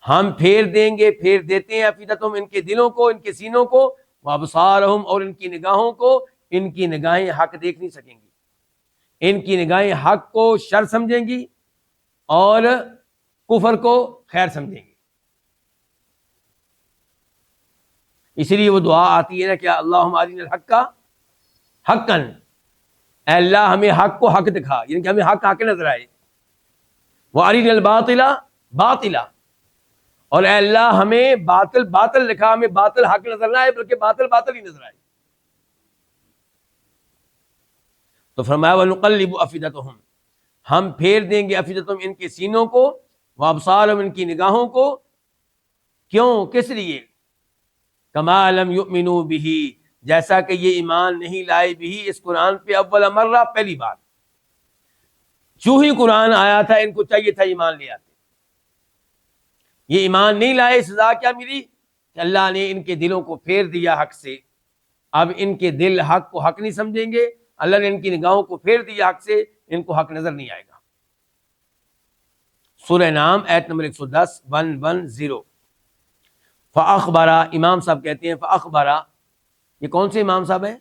ہم پھیر دیں گے، پھیر دیتے ہیں افئدتہم، ان کے دلوں کو، ان کے سینوں کو، وابصارہم، اور ان کی نگاہوں کو، ان کی نگاہیں حق دیکھ نہیں سکیں گی، ان کی نگاہیں حق کو شر سمجھیں گی اور کفر کو خیر سمجھیں گی۔ اسی لیے وہ دعا آتی ہے نا، کیا اللہم ارنا الحق حقا، اے اللہ ہمیں حق کو حق دکھا، یعنی کہ ہمیں حق نظر آئے، وارنا الباطل باطلا، اور اے اللہ ہمیں باطل باطل دکھا، ہمیں باطل حق نظر نہ آئے بلکہ باطل باطل ہی نظر آئے۔ تو فرمایا وَنُقَلِّبُ أَفْئِدَتَهُمْ، ہم پھیر دیں گے افئدتہم، ان کے سینوں کو، وابصارہم، ان کی نگاہوں کو۔ کیوں؟ کس لیے؟ کما لم یؤمنوا بہ، جیسا کہ یہ ایمان نہیں لائے بھی، اس قرآن پہ، اول مرہ، پہلی بار جو ہی قرآن آیا تھا ان کو چاہیے تھا ایمان لے آتے، یہ ایمان نہیں لائے۔ سزا کیا ملی؟ کہ اللہ نے ان کے دلوں کو پھیر دیا حق سے، اب ان کے دل حق کو حق نہیں سمجھیں گے، اللہ نے ان کی نگاہوں کو پھیر دیا حق سے، ان کو حق نظر نہیں آئے گا۔ سورہ نام آیت نمبر 110 110۔ فاخبرا، امام صاحب کہتے ہیں فاخبرا، یہ کون سے امام صاحب ہیں؟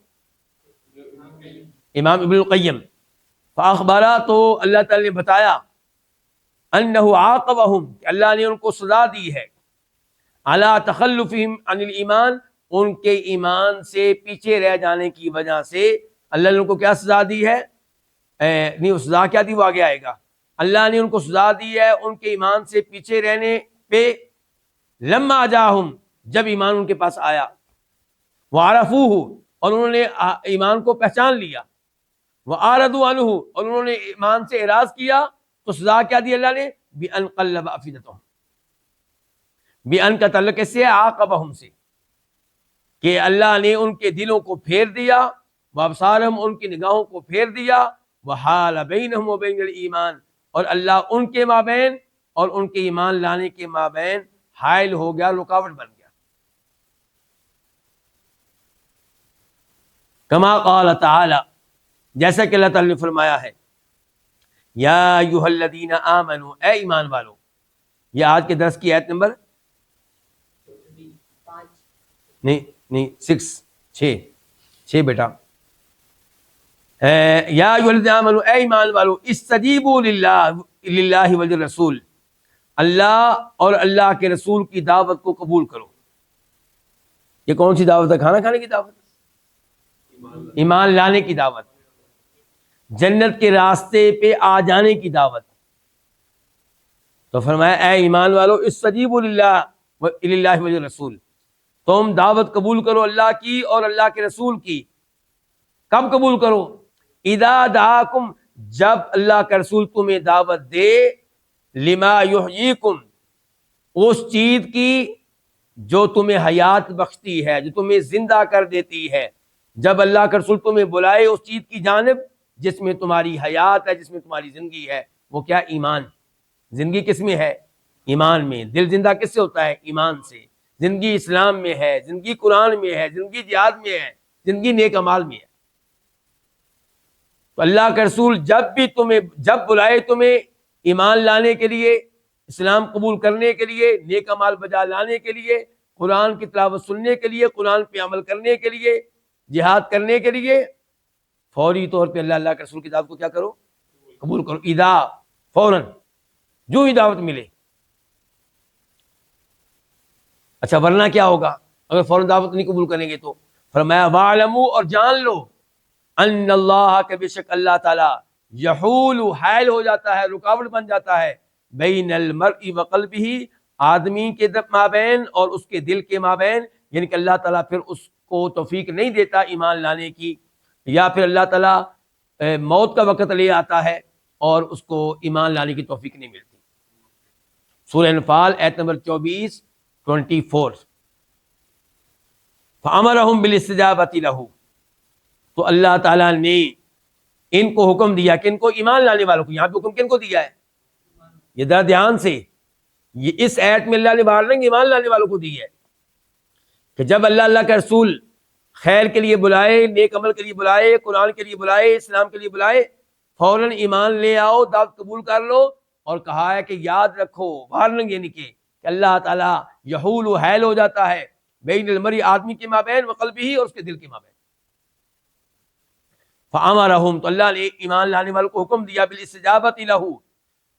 امام ابن القیم۔ فاخبرا، تو اللہ تعالی نے بتایا، انہ عاقبہم، کہ اللہ نے ان کو سزا دی ہے، علی تخلفہم عن الایمان، ان کے ایمان سے پیچھے رہ جانے کی وجہ سے اللہ نے ان کو کیا سزا دی ہے؟ نہیں، سزا کیا دی وہ آگے آئے گا. اللہ نے ان کو سزا دی ہے ان کے ایمان سے پیچھے رہنے پہ. لما جاہم، جب ایمان ان کے پاس آیا. وعرفوہ، اور انہوں نے ایمان کو پہچان لیا. وعرضوا عنہ، اور انہوں نے ایمان سے اعراض کیا. تو سزا کیا دی اللہ نے؟ بأن قلب افئدتہم. بأن کا تعلق اس سے عاقبہم سے، کہ اللہ نے ان کے دلوں کو پھیر دیا. وابصارہم، ان کی نگاہوں کو پھیر دیا. وحال بینہم وبین الایمان، اور اللہ ان کے مابین اور ان کے ایمان لانے کے مابین حائل ہو گیا، رکاوٹ بن گیا. کما قال تعالی، جیسا کہ اللہ تعالی نے فرمایا ہے، یا ایھا الذین آمنوا، اے ایمان والو. یہ آج کے درس کی آیت نمبر نہیں 6 بیٹا. یا ایھا الذین آمنوا، اے ایمان والو، استجیبوا للہ وللرسول، اللہ اور اللہ کے رسول کی دعوت کو قبول کرو. یہ کون سی دعوت ہے؟ کھانا کھانے کی دعوت، ایمان لانے کی دعوت، جنت کے راستے پہ آ جانے کی دعوت. تو فرمایا اے ایمان والو، استجیبوا للہ وللرسول، تم دعوت قبول کرو اللہ کی اور اللہ کے رسول کی. کب قبول کرو؟ اذا دعاکم، جب اللہ کا رسول تمہیں دعوت دے، لما یحییکم، اس چیز کی جو تمہیں حیات بخشتی ہے، جو تمہیں زندہ کر دیتی ہے. جب اللہ کا رسول تمہیں بلائے اس چیز کی جانب جس میں تمہاری حیات ہے، جس میں تمہاری زندگی ہے، وہ کیا؟ ایمان. زندگی کس میں ہے؟ ایمان میں. دل زندہ کس سے ہوتا ہے؟ ایمان سے. زندگی اسلام میں ہے، زندگی قرآن میں ہے، زندگی جہاد میں ہے، زندگی نیک اعمال میں ہے. تو اللہ کا رسول جب بلائے تمہیں ایمان لانے کے لیے، اسلام قبول کرنے کے لیے، نیک اعمال بجا لانے کے لیے، قرآن کی تلاوت سننے کے لیے، قرآن پہ عمل کرنے کے لیے، جہاد کرنے کے لیے، فوری طور پہ اللہ کے رسول کی دعوت کو کیا کرو؟ قبول کرو. اذا، فوراً، جو ہی دعوت ملے. اچھا ورنہ کیا ہوگا اگر فوراً دعوت نہیں قبول کریں گے؟ تو فرمایا وَاعْلَمُوا، اور جان لو، ان اللہ، کہ بے شک اللہ تعالیٰ، یحول، حائل ہو جاتا ہے، رکاوٹ بن جاتا ہے، بین المرء وقلبہ، آدمی کے مابین اور اس کے دل کے مابین. یعنی کہ اللہ تعالیٰ پھر اس کو توفیق نہیں دیتا ایمان لانے کی، یا پھر اللہ تعالیٰ موت کا وقت لے آتا ہے اور اس کو ایمان لانے کی توفیق نہیں ملتی. سورہ انفال آیت نمبر 24 فَأَمَرَهُمْ بِالِاسْتِجَابَةِ لَهُ، تو اللہ تعالیٰ نے ان کو حکم دیا کہ ان کو ایمان لانے والوں کو. یہاں پہ حکم کن کو دیا ہے؟ یہ ذرا دھیان سے، یہ اس آیت میں اللہ نے بار رنگ ایمان لانے والوں کو دی ہے کہ جب اللہ کا رسول خیر کے لیے بلائے، نیک عمل کے لیے بلائے، قرآن کے لیے بلائے، اسلام کے لیے بلائے، فوراً ایمان لے آؤ، دعوت قبول کر لو. اور کہا ہے کہ یاد رکھو، بار رنگ یعنی کہ اللہ تعالیٰ یحول، حائل ہو جاتا ہے، بین المرء، آدمی کے مابین، وقلبہ، اور اس کے دل کے مابین. فَأَمَرَهُمْ، تو اللہ نے ایمان لانے والوں کو حکم دیا، بِالِاسْتِجَابَةِ لَهُ،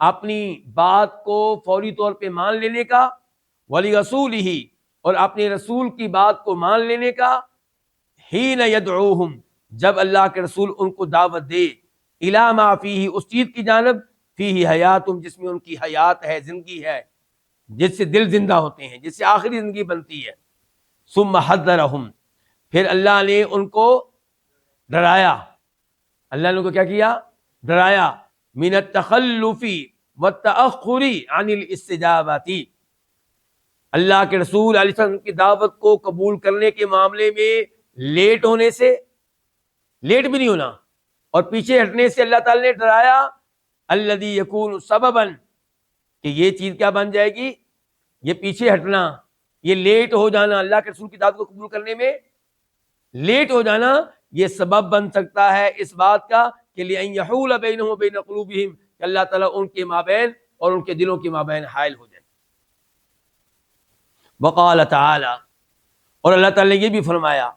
اپنی بات کو فوری طور پہ مان لینے کا، وَلِرَسُولِهِ، اور اپنے رسول کی بات کو مان لینے کا، حِينَ يَدْعُوهُمْ، جب اللہ کے رسول ان کو دعوت دے، إِلَى مَا فِيهِ، اس چیز کی جانب، فِيهِ حَيَاتٌ، جس میں ان کی حیات ہے، زندگی ہے، جس سے دل زندہ ہوتے ہیں، جس سے آخری زندگی بنتی ہے. ثُمَّ حَذَّرَهُمْ، پھر اللہ نے ان کو ڈرایا. اللہ نے ان کو کیا کیا؟ ڈرایا. من التخلف والتأخر عن الاستجابة، اللہ کے رسول علیہ السلام کی دعوت کو قبول کرنے کے معاملے میں لیٹ ہونے سے، لیٹ بھی نہیں ہونا، اور پیچھے ہٹنے سے اللہ تعالی نے ڈرایا. الذي يكون سببا، کہ یہ چیز کیا بن جائے گی؟ یہ پیچھے ہٹنا، یہ لیٹ ہو جانا، اللہ کے رسول کی دعوت کو قبول کرنے میں لیٹ ہو جانا، یہ سبب بن سکتا ہے اس بات کا کہ لِأَن يَحُولَ بَيْنَهُمْ وَبَيْنَ قُلُوبِهِمْ، کہ اللہ تعالیٰ ان کے مابین اور ان کے دلوں کے مابین حائل ہو جائے. وقال تعالی، اور اللہ تعالیٰ نے یہ بھی فرمایا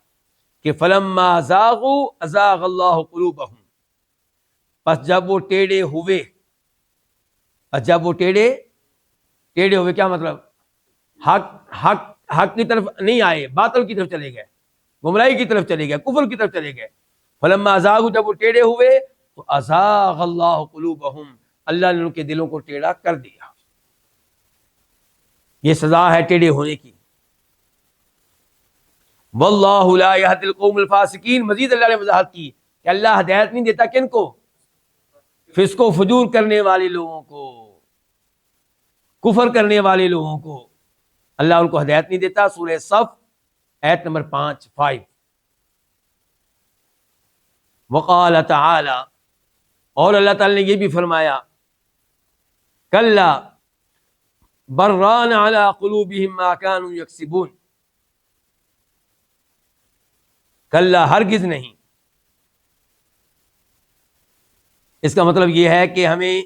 کہ فَلَمَّا زَاغُوا أَزَاغَ اللَّهُ قُلُوبَهُمْ، پس جب وہ ٹیڑے ہوئے، کیا مطلب؟ حق حق کی طرف نہیں آئے، باطل کی طرف چلے گئے، گمراہی کی طرف چلے گئے، کفر کی طرف چلے گئے. فلما زاغوا، جب وہ ٹیڑھے ہوئے تو ازاغ اللہ قلوبہم، اللہ نے ان کے دلوں کو ٹیڑھا کر دیا. یہ سزا ہے ٹیڑھے ہونے کی. واللہ لا یہدی القوم الفاسقین، مزید اللہ نے وضاحت کی کہ اللہ ہدایت نہیں دیتا کن کو؟ فسق و فجور کرنے والے لوگوں کو، کفر کرنے والے لوگوں کو اللہ ان کو ہدایت نہیں دیتا. سورہ صف آیت نمبر 5. وقال تعالی، اور اللہ تعالی نے یہ بھی فرمایا، کلا بران علی قلوبہم ما کانوا یکسبون، کلا ہرگز نہیں. اس کا مطلب یہ ہے کہ ہمیں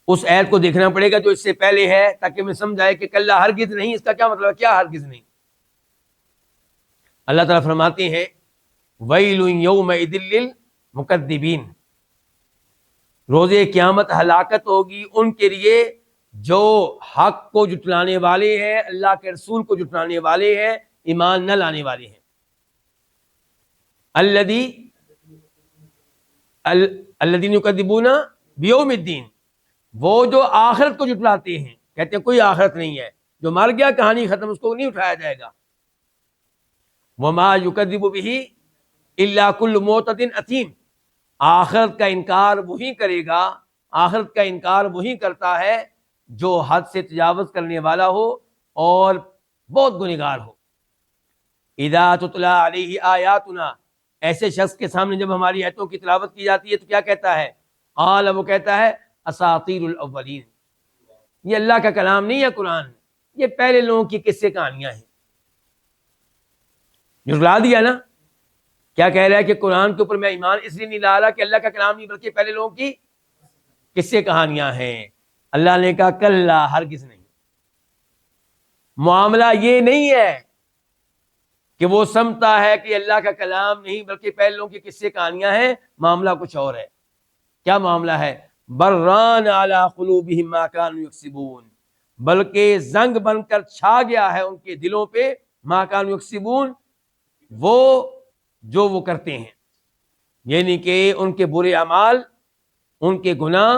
اس آیت کو دیکھنا پڑے گا جو اس سے پہلے ہے، تاکہ ہمیں سمجھ آئے کہ کلا ہرگز نہیں اس کا کیا مطلب ہے، کیا ہرگز نہیں. اللہ تعالیٰ فرماتے ہیں ویل یومئذ للمکذبین، روز قیامت ہلاکت ہوگی ان کے لیے جو حق کو جھٹلانے والے ہیں، اللہ کے رسول کو جھٹلانے والے ہیں، ایمان نہ لانے والے ہیں. الذین یکذبون بیوم الدین، وہ جو آخرت کو جھٹلاتے ہیں، کہتے ہیں کوئی آخرت نہیں ہے، جو مر گیا کہانی ختم، اس کو نہیں اٹھایا جائے گا. وما یکذب بہ الا کل معتد اثیم، آخرت کا انکار وہی کرے گا، آخرت کا انکار وہی کرتا ہے جو حد سے تجاوز کرنے والا ہو اور بہت گنہگار ہو. اذا تتلی علیہ آیاتنا، ایسے شخص کے سامنے جب ہماری آیتوں کی تلاوت کی جاتی ہے تو کیا کہتا ہے؟ قال، وہ کہتا ہے اساطیر الاولین، یہ اللہ کا کلام نہیں ہے قرآن، یہ پہلے لوگوں کی قصے کہانیاں ہیں. جھٹلا دیا نا. کیا کہہ رہا ہے کہ قرآن کے اوپر میں ایمان اس لیے نہیں لا رہا کہ اللہ کا کلام نہیں بلکہ پہلے لوگوں کی قصے کہانیاں ہیں. اللہ نے کہا کلا ہرگز نہیں. معاملہ یہ نہیں ہے کہ وہ سمجھتا ہے کہ اللہ کا کلام نہیں بلکہ پہلے لوگوں کی قصے کہانیاں ہیں. معاملہ کچھ اور ہے. کیا معاملہ ہے؟ بران علی قلوبہم ما کانوا یکسبون، بلکہ زنگ بن کر چھا گیا ہے ان کے دلوں پہ ما کانوا یکسبون، وہ جو وہ کرتے ہیں، یعنی کہ ان کے برے اعمال، ان کے گناہ،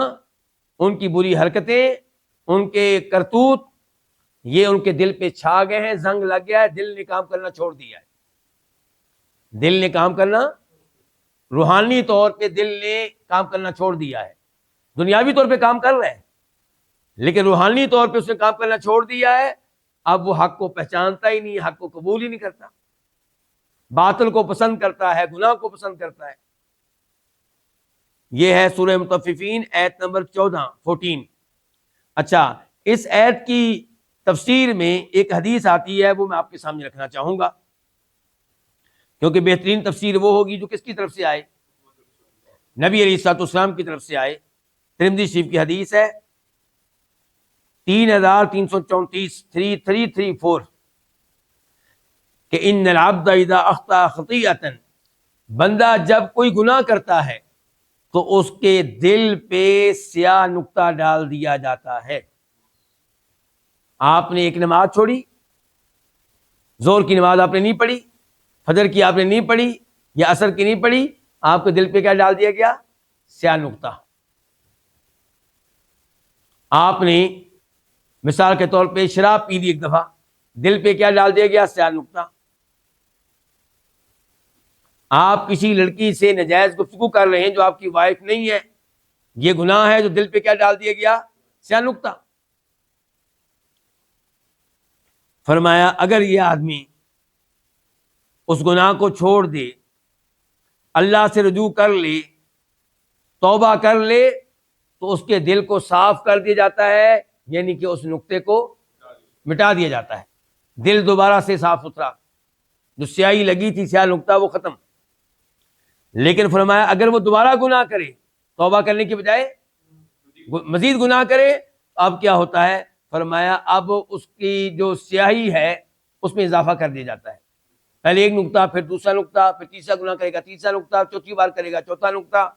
ان کی بری حرکتیں، ان کے کرتوت، یہ ان کے دل پہ چھا گئے ہیں، زنگ لگ گیا ہے، دل نے کام کرنا چھوڑ دیا ہے. دل نے کام کرنا، روحانی طور پہ دل نے کام کرنا چھوڑ دیا ہے. دنیاوی طور پہ کام کر رہا ہے لیکن روحانی طور پہ اس نے کام کرنا چھوڑ دیا ہے. اب وہ حق کو پہچانتا ہی نہیں، حق کو قبول ہی نہیں کرتا، باطل کو پسند کرتا ہے، گناہ کو پسند کرتا ہے. یہ ہے سورہ مطففین آیت نمبر 14. اچھا، اس آیت کی تفسیر میں ایک حدیث آتی ہے، وہ میں آپ کے سامنے رکھنا چاہوں گا کیونکہ بہترین تفسیر وہ ہوگی جو کس کی طرف سے آئے؟ نبی علیہ الصلوۃ والسلام کی طرف سے آئے. ترمذی شریف کی حدیث ہے 3334 3334 کہ ان العبد اذا اخطا خطیئۃ، بندہ جب کوئی گناہ کرتا ہے تو اس کے دل پہ سیاہ نقطہ ڈال دیا جاتا ہے. آپ نے ایک نماز چھوڑی، زور کی نماز آپ نے نہیں پڑھی، فجر کی آپ نے نہیں پڑھی یا عصر کی نہیں پڑھی، آپ کے دل پہ کیا ڈال دیا گیا؟ سیاہ نقطہ. آپ نے مثال کے طور پہ شراب پی لی ایک دفعہ، دل پہ کیا ڈال دیا گیا؟ سیاہ نقطہ. آپ کسی لڑکی سے ناجائز گفتگو کر رہے ہیں جو آپ کی وائف نہیں ہے، یہ گناہ ہے، جو دل پہ کیا ڈال دیا گیا؟ سیاہ نقطہ. فرمایا اگر یہ آدمی اس گناہ کو چھوڑ دے، اللہ سے رجوع کر لے، توبہ کر لے، تو اس کے دل کو صاف کر دیا جاتا ہے، یعنی کہ اس نقطے کو مٹا دیا جاتا ہے. دل دوبارہ سے صاف ستھرا، جو سیاہی لگی تھی، سیاہ نقطہ، وہ ختم. لیکن فرمایا اگر وہ دوبارہ گناہ کرے، توبہ کرنے کی بجائے مزید گناہ کرے، اب کیا ہوتا ہے؟ فرمایا اب اس کی جو سیاہی ہے اس میں اضافہ کر دیا جاتا ہے. پہلے ایک نقطہ، پھر دوسرا نقطہ، پھر تیسرا گناہ کرے گا، تیسرا نقطہ، چوتھی بار کرے گا، چوتھا نقطہ،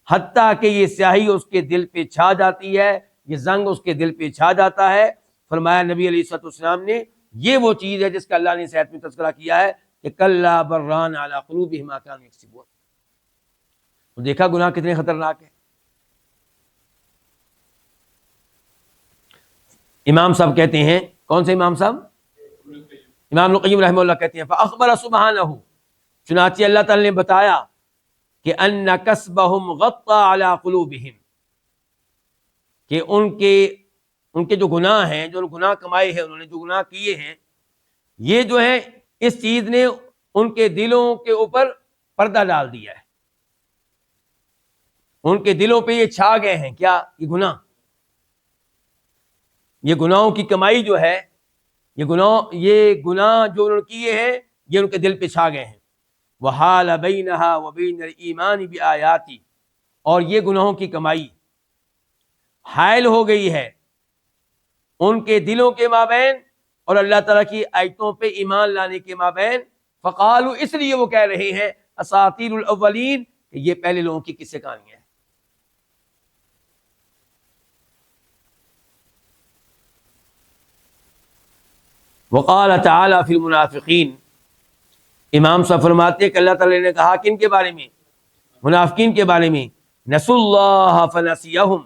حتیٰ کہ یہ سیاہی اس کے دل پہ چھا جاتی ہے، یہ زنگ اس کے دل پہ چھا جاتا ہے. فرمایا نبی علیہ الصلوۃ والسلام نے یہ وہ چیز ہے جس کا اللہ نے اس آیت میں تذکرہ کیا ہے کہ کلا بران علی قلوبہم ما کانوا یکسبون. تو دیکھا گناہ کتنے خطرناک ہے. امام صاحب کہتے ہیں, کون سے امام صاحب؟ امام ابن القیم رحمہ اللہ کہتے ہیں فاخبر سبحانہ, چنانچہ اللہ تعالی نے بتایا کہ ان کسبہم غطى علی قلوبہم, کہ ان کے جو گناہ ہیں, جو گناہ کمائے ہیں, انہوں نے جو گناہ کیے ہیں, یہ جو ہے اس چیز نے ان کے دلوں کے اوپر پردہ ڈال دیا ہے. ان کے دلوں پہ یہ چھا گئے ہیں. کیا؟ یہ گناہ, یہ گناہوں کی کمائی جو ہے, یہ گناہ جو انہوں نے کیے ہیں, یہ ان کے دل پہ چھا گئے ہیں. وحال بینہا وبین الایمان بآیاتی, اور یہ گناہوں کی کمائی حائل ہو گئی ہے ان کے دلوں کے مابین اور اللہ تعالیٰ کی آیتوں پہ ایمان لانے کے مابین. فقالوا, اس لیے وہ کہہ رہے ہیں اساطیر الاولین, کہ یہ پہلے لوگوں کی قصے کہانیاں ہیں. وقال تعالی فی المنافقین, امام صاحب فرماتے ہیں کہ اللہ تعالی نے کہا کن کے بارے میں؟ منافقین کے بارے میں. نسوا اللہ فنسیہم,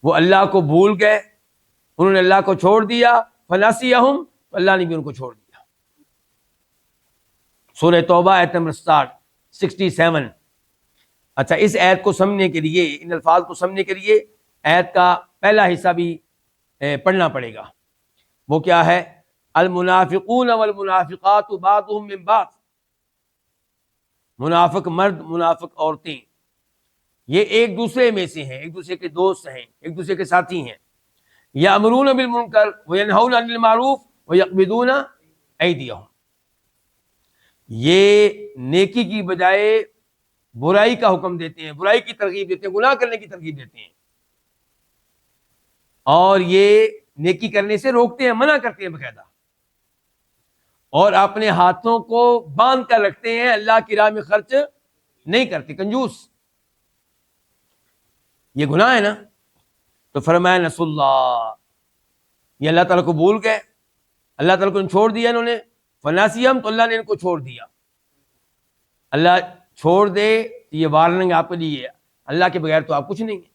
وہ اللہ کو بھول گئے, انہوں نے اللہ کو چھوڑ دیا. فنسیہم, تو اللہ نے بھی ان کو چھوڑ دیا. سورہ توبہ آیت نمبر 67. اچھا, اس آیت کو سمجھنے کے لیے, ان الفاظ کو سمجھنے کے لیے آیت کا پہلا حصہ بھی پڑھنا پڑے گا. وہ کیا ہے؟ المنافقون والمنافقات بعضهم من بعض, منافق مرد, منافق عورتیں, یہ ایک دوسرے میں سے ہیں, ایک دوسرے کے دوست ہیں, ایک دوسرے کے ساتھی ہیں. یأمرون بالمنکر وینہون عن المعروف ویقبضون ایدیہم, یہ نیکی کی بجائے برائی کا حکم دیتے ہیں, برائی کی ترغیب دیتے ہیں, گناہ کرنے کی ترغیب دیتے ہیں, اور یہ نیکی کرنے سے روکتے ہیں, منع کرتے ہیں باقاعدہ, اور اپنے ہاتھوں کو باندھ کر رکھتے ہیں, اللہ کی راہ میں خرچ نہیں کرتے, کنجوس. یہ گناہ ہے نا. تو فرمایا نسوا اللہ, یہ اللہ تعالیٰ کو بھول گئے, اللہ تعالیٰ کو چھوڑ دیا انہوں نے. فناسیہم, تو اللہ نے ان کو چھوڑ دیا. اللہ چھوڑ دے, یہ وارننگ آپ کے لیے, اللہ کے بغیر تو آپ کچھ نہیں ہیں.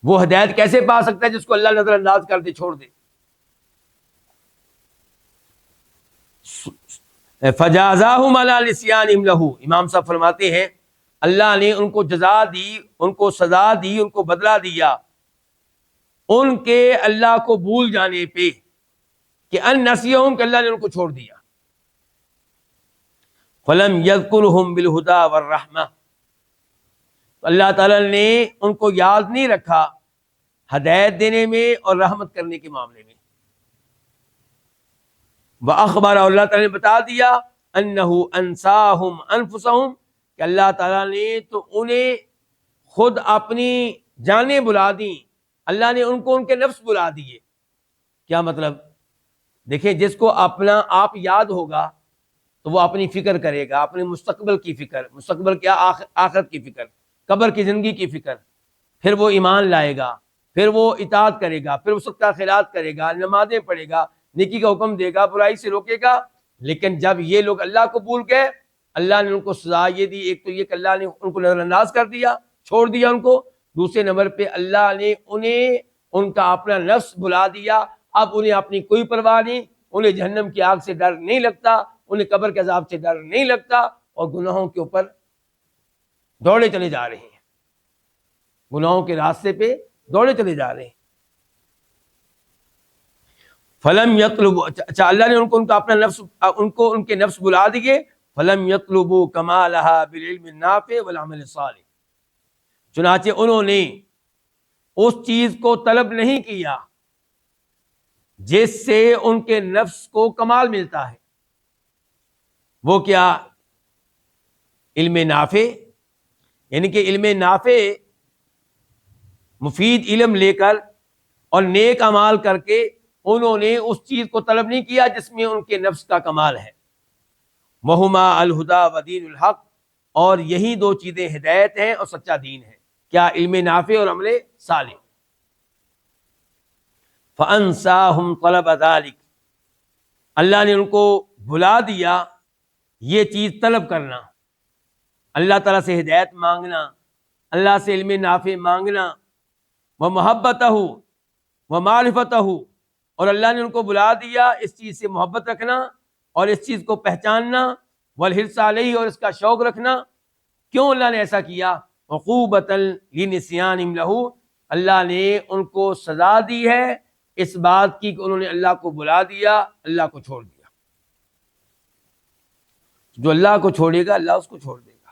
وہ ہدایت کیسے پا سکتا ہے جس کو اللہ نظر انداز کر دے, چھوڑ دے. فجازاہم علی نسیانہم لہ, امام صاحب فرماتے ہیں اللہ نے ان کو جزا دی, ان کو سزا دی, ان کو بدلہ دیا ان کے اللہ کو بھول جانے پہ, کہ ان نسیہم, کہ اللہ نے ان کو چھوڑ دیا. فلم یذکرہم بالہدی والرحمہ, اللہ تعالیٰ نے ان کو یاد نہیں رکھا ہدایت دینے میں اور رحمت کرنے کے معاملے میں. وَأَخْبَرَ, اور اللہ تعالیٰ نے بتا دیا أَنَّهُ أَنْسَاهُمْ أَنفُسَهُمْ, کہ اللہ تعالیٰ نے تو انہیں خود اپنی جانیں بلا دیں, اللہ نے ان کو ان کے نفس بلا دیے. کیا مطلب؟ دیکھیں, جس کو اپنا آپ یاد ہوگا تو وہ اپنی فکر کرے گا, اپنے مستقبل کی فکر, مستقبل کیا, آخرت کی فکر, قبر کی زندگی کی فکر, پھر وہ ایمان لائے گا, پھر وہ اطاعت کرے گا, پھر وہ سب کا خیرات کرے گا, نمازیں پڑھے گا, نیکی کا حکم دے گا, برائی سے روکے گا. لیکن جب یہ لوگ اللہ کو بھول گئے, اللہ نے ان کو سزا یہ دی, ایک تو یہ کہ اللہ نے ان کو نظر انداز کر دیا, چھوڑ دیا ان کو. دوسرے نمبر پہ اللہ نے انہیں ان کا اپنا نفس بلا دیا. اب انہیں اپنی کوئی پرواہ نہیں, انہیں جہنم کی آگ سے ڈر نہیں لگتا, انہیں قبر کے عذاب سے ڈر نہیں لگتا, اور گناہوں کے اوپر دوڑے چلے جا رہے ہیں, گناہوں کے راستے پہ دوڑے چلے جا رہے ہیں. فلم یطلبوا, اچھا اللہ نے ان کو ان کا اپنا نفس, ان کو ان کے نفس بلا دیے. فلم یطلبوا کمالها بالعلم النافع والعمل الصالح, چنانچہ انہوں نے اس چیز کو طلب نہیں کیا جس سے ان کے نفس کو کمال ملتا ہے. وہ کیا؟ علم نافع, یعنی کہ علم نافع, مفید علم لے کر اور نیک اعمال کر کے انہوں نے اس چیز کو طلب نہیں کیا جس میں ان کے نفس کا کمال ہے. وہما الہدی و دین الحق, اور یہی دو چیزیں ہدایت ہیں اور سچا دین ہے. کیا؟ علم نافع اور عمل صالح. فَأَنْسَاهُمْ طَلَبَ ذَلِكَ، اللہ نے ان کو بھلا دیا یہ چیز طلب کرنا، اللہ تعالیٰ سے ہدایت مانگنا، اللہ سے علم نافع مانگنا، وَمَحَبَّتَهُ وَمَعْرِفَتَهُ، اور اللہ نے ان کو بلا دیا اس چیز سے محبت رکھنا اور اس چیز کو پہچاننا، وَالْحِرْصَ عَلَيْهِ، اور اس کا شوق رکھنا۔ کیوں اللہ نے ایسا کیا؟ عقوبۃ لنسیانہم لہ، اللہ نے ان کو سزا دی ہے اس بات کی کہ انہوں نے اللہ کو بلا دیا، اللہ کو چھوڑ دیا۔ جو اللہ کو چھوڑے گا اللہ اس کو چھوڑ دے گا،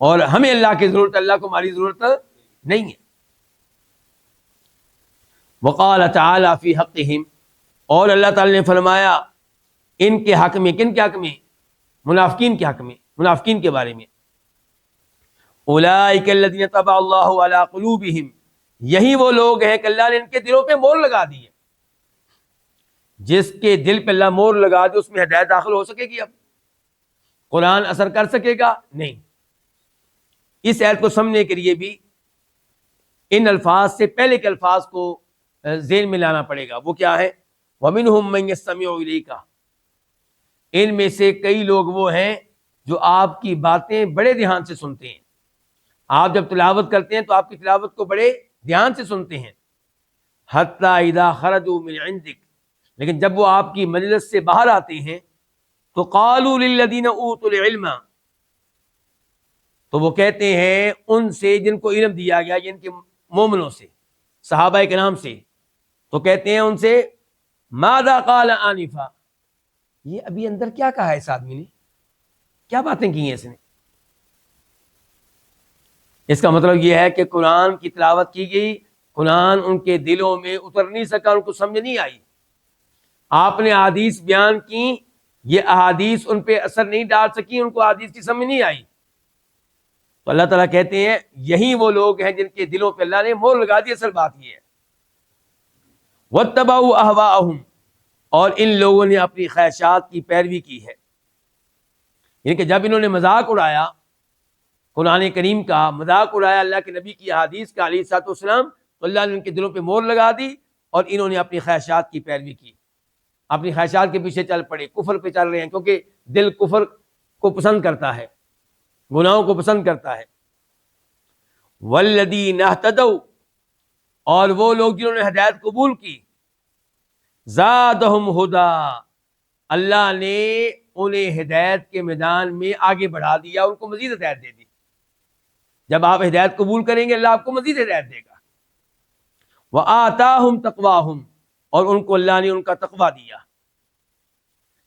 اور ہمیں اللہ کی ضرورت، اللہ کو ہماری ضرورت نہیں ہے۔ وقال تعالی فی حقہم، اور اللہ تعالی نے فرمایا ان کے حق میں، کن کے حق میں؟ منافقین کے حق میں، منافقین کے بارے میں۔ اولئک الذین طبع اللہ علی قلوبہم، یہی وہ لوگ ہیں کہ اللہ نے ان کے دلوں پہ مہر لگا دی ہے۔ جس کے دل پہ اللہ مہر لگا دے اس میں ہدایت داخل ہو سکے گی؟ اب قرآن اثر کر سکے گا؟ نہیں۔ اس آیت کو سمجھنے کے لیے بھی ان الفاظ سے پہلے کے الفاظ کو ذہن میں لانا پڑے گا۔ وہ کیا ہے؟ وَمِنْهُمْ مَنْ يَسْتَمِعُ إِلَيْكَ، ان میں سے کئی لوگ وہ ہیں جو آپ کی باتیں بڑے دھیان سے سنتے ہیں۔ آپ جب تلاوت کرتے ہیں تو آپ کی تلاوت کو بڑے دھیان سے سنتے ہیں۔ حَتَّى إِذَا خَرَجُوا مِنْ عِنْدِكَ، لیکن جب وہ آپ کی مجلس سے باہر آتے ہیں تو قَالُوا لِلَّذِينَ أُوتُوا الْعِلْمَ، تو وہ کہتے ہیں ان سے جن کو علم دیا گیا، جن کے مومنوں سے، صحابہ کرام سے، تو کہتے ہیں ان سے ماذا قال آنفا، یہ ابھی اندر کیا کہا ہے اس آدمی نے، کیا باتیں کی ہیں اس نے۔ اس کا مطلب یہ ہے کہ قرآن کی تلاوت کی گئی، قرآن ان کے دلوں میں اتر نہیں سکا، ان کو سمجھ نہیں آئی۔ آپ نے احادیث بیان کی، یہ احادیث ان پہ اثر نہیں ڈال سکی، ان کو احادیث کی سمجھ نہیں آئی۔ تو اللہ تعالیٰ کہتے ہیں یہی وہ لوگ ہیں جن کے دلوں پہ اللہ نے مہر لگا دی۔ اصل بات یہ ہے وَاتَّبَعُوا أَهْوَاءَهُمْ، اور ان لوگوں نے اپنی خواہشات کی پیروی کی ہے، یعنی کہ جب انہوں نے مذاق اڑایا قرآن کریم کا، مذاق اڑایا اللہ کے نبی کی احادیث کا علیہ الصلوۃ والسلام، تو اللہ نے ان کے دلوں پہ مہر لگا دی اور انہوں نے اپنی خواہشات کی پیروی کی، اپنی خواہشات کے پیچھے چل پڑے، کفر پہ چل رہے ہیں، کیونکہ دل کفر کو پسند کرتا ہے، گناہوں کو پسند کرتا ہے۔ وَالَّذِينَ اهْتَدَوْا، اور وہ لوگ جنہوں نے ہدایت قبول کی، زادہم ہدا، اللہ نے انہیں ہدایت کے میدان میں آگے بڑھا دیا، ان کو مزید ہدایت دے دی۔ جب آپ ہدایت قبول کریں گے اللہ آپ کو مزید ہدایت دے گا۔ وآتاہم تقواہم، اور ان کو اللہ نے ان کا تقویٰ دیا۔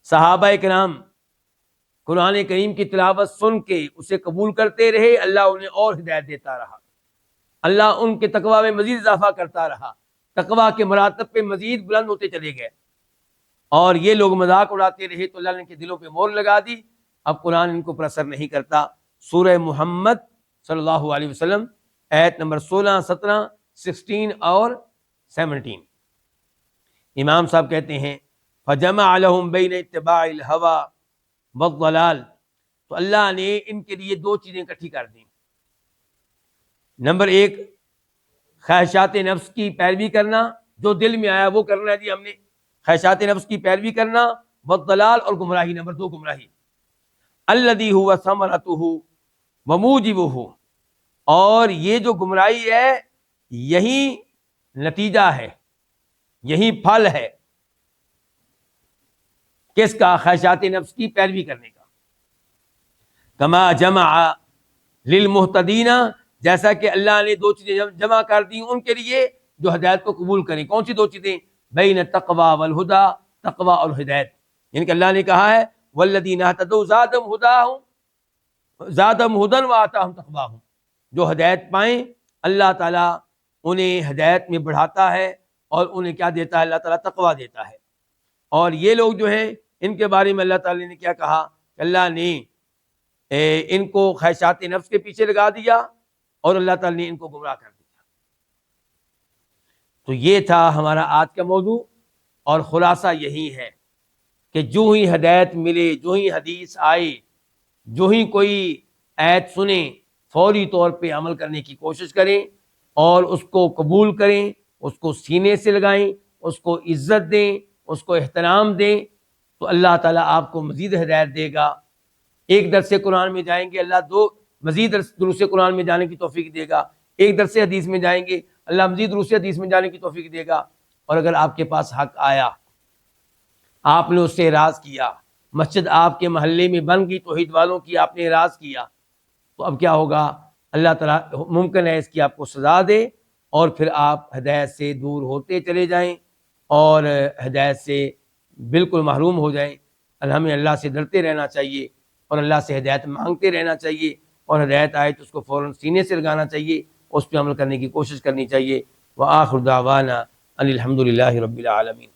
صحابہ کرام قرآن کریم کی تلاوت سن کے اسے قبول کرتے رہے، اللہ انہیں اور ہدایت دیتا رہا، اللہ ان کے تقویٰ میں مزید اضافہ کرتا رہا، تقویٰ کے مراتب پہ مزید بلند ہوتے چلے گئے۔ اور یہ لوگ مذاق اڑاتے رہے تو اللہ نے ان کے دلوں پہ مہر لگا دی، اب قرآن ان کو پر اثر نہیں کرتا۔ سورہ محمد صلی اللہ علیہ وسلم آیت نمبر 16، 17، 16 اور 17۔ امام صاحب کہتے ہیں فَجَمَعَ لَهُم بَيْنَ اتِّبَاعِ الْهَوَىٰ وَالضَّلَالِ، تو اللہ نے ان کے لیے دو چیزیں اکٹھی کر دیں۔ نمبر ایک، خواہشات نفس کی پیروی کرنا، جو دل میں آیا وہ کرنا جی ہم نے، خواہشات نفس کی پیروی کرنا، والضلال، اور گمراہی، نمبر دو گمراہی۔ الذی هو ثمرتہ وموجبہ، اور یہ جو گمراہی ہے یہی نتیجہ ہے، یہی پھل ہے کس کا؟ خواہشات نفس کی پیروی کرنے کا۔ کما جمع للمہتدین، جیسا کہ اللہ نے دو چیزیں جمع کر دی ان کے لیے جو ہدایت کو قبول کریں۔ کون سی دو چیزیں؟ بین التقوی والہدی، تقوی اور ہدایت، یعنی کہ اللہ نے کہا ہے والذین اہتدوا زادہم ہدی وآتاہم تقواہم، جو ہدایت پائیں اللہ تعالیٰ انہیں ہدایت میں بڑھاتا ہے اور انہیں کیا دیتا ہے؟ اللہ تعالیٰ تقوی دیتا ہے۔ اور یہ لوگ جو ہیں ان کے بارے میں اللہ تعالیٰ نے کیا کہا کہ اللہ نے ان کو خواہشات نفس کے پیچھے لگا دیا اور اللہ تعالیٰ نے ان کو گمراہ کر دیا۔ تو یہ تھا ہمارا آج کا موضوع، اور خلاصہ یہی ہے کہ جو ہی ہدایت ملے، جو ہی حدیث آئے، جو ہی کوئی آیت سنیں، فوری طور پہ عمل کرنے کی کوشش کریں اور اس کو قبول کریں اس کو سینے سے لگائیں، اس کو عزت دیں، اس کو احترام دیں، تو اللہ تعالیٰ آپ کو مزید ہدایت دے گا۔ ایک درس قرآن میں جائیں گے، اللہ دو مزید دروس قرآن میں جانے کی توفیق دے گا۔ ایک درس حدیث میں جائیں گے، اللہ مزید دروس حدیث میں جانے کی توفیق دے گا۔ اور اگر آپ کے پاس حق آیا، آپ نے اس سے اعراض کیا، مسجد آپ کے محلے میں بن گئی توحید والوں کی، آپ نے اعراض کیا، تو اب کیا ہوگا؟ اللہ تعالیٰ ممکن ہے اس کی آپ کو سزا دے، اور پھر آپ ہدایت سے دور ہوتے چلے جائیں اور ہدایت سے بالکل محروم ہو جائیں۔ ہمیں اللہ سے ڈرتے رہنا چاہیے اور اللہ سے ہدایت مانگتے رہنا چاہیے، اور ہدایت آئے تو اس کو فوراً سینے سے لگانا چاہیے، اس پہ عمل کرنے کی کوشش کرنی چاہیے۔ وآخر دعوانا ان الحمد للہ رب العالمین۔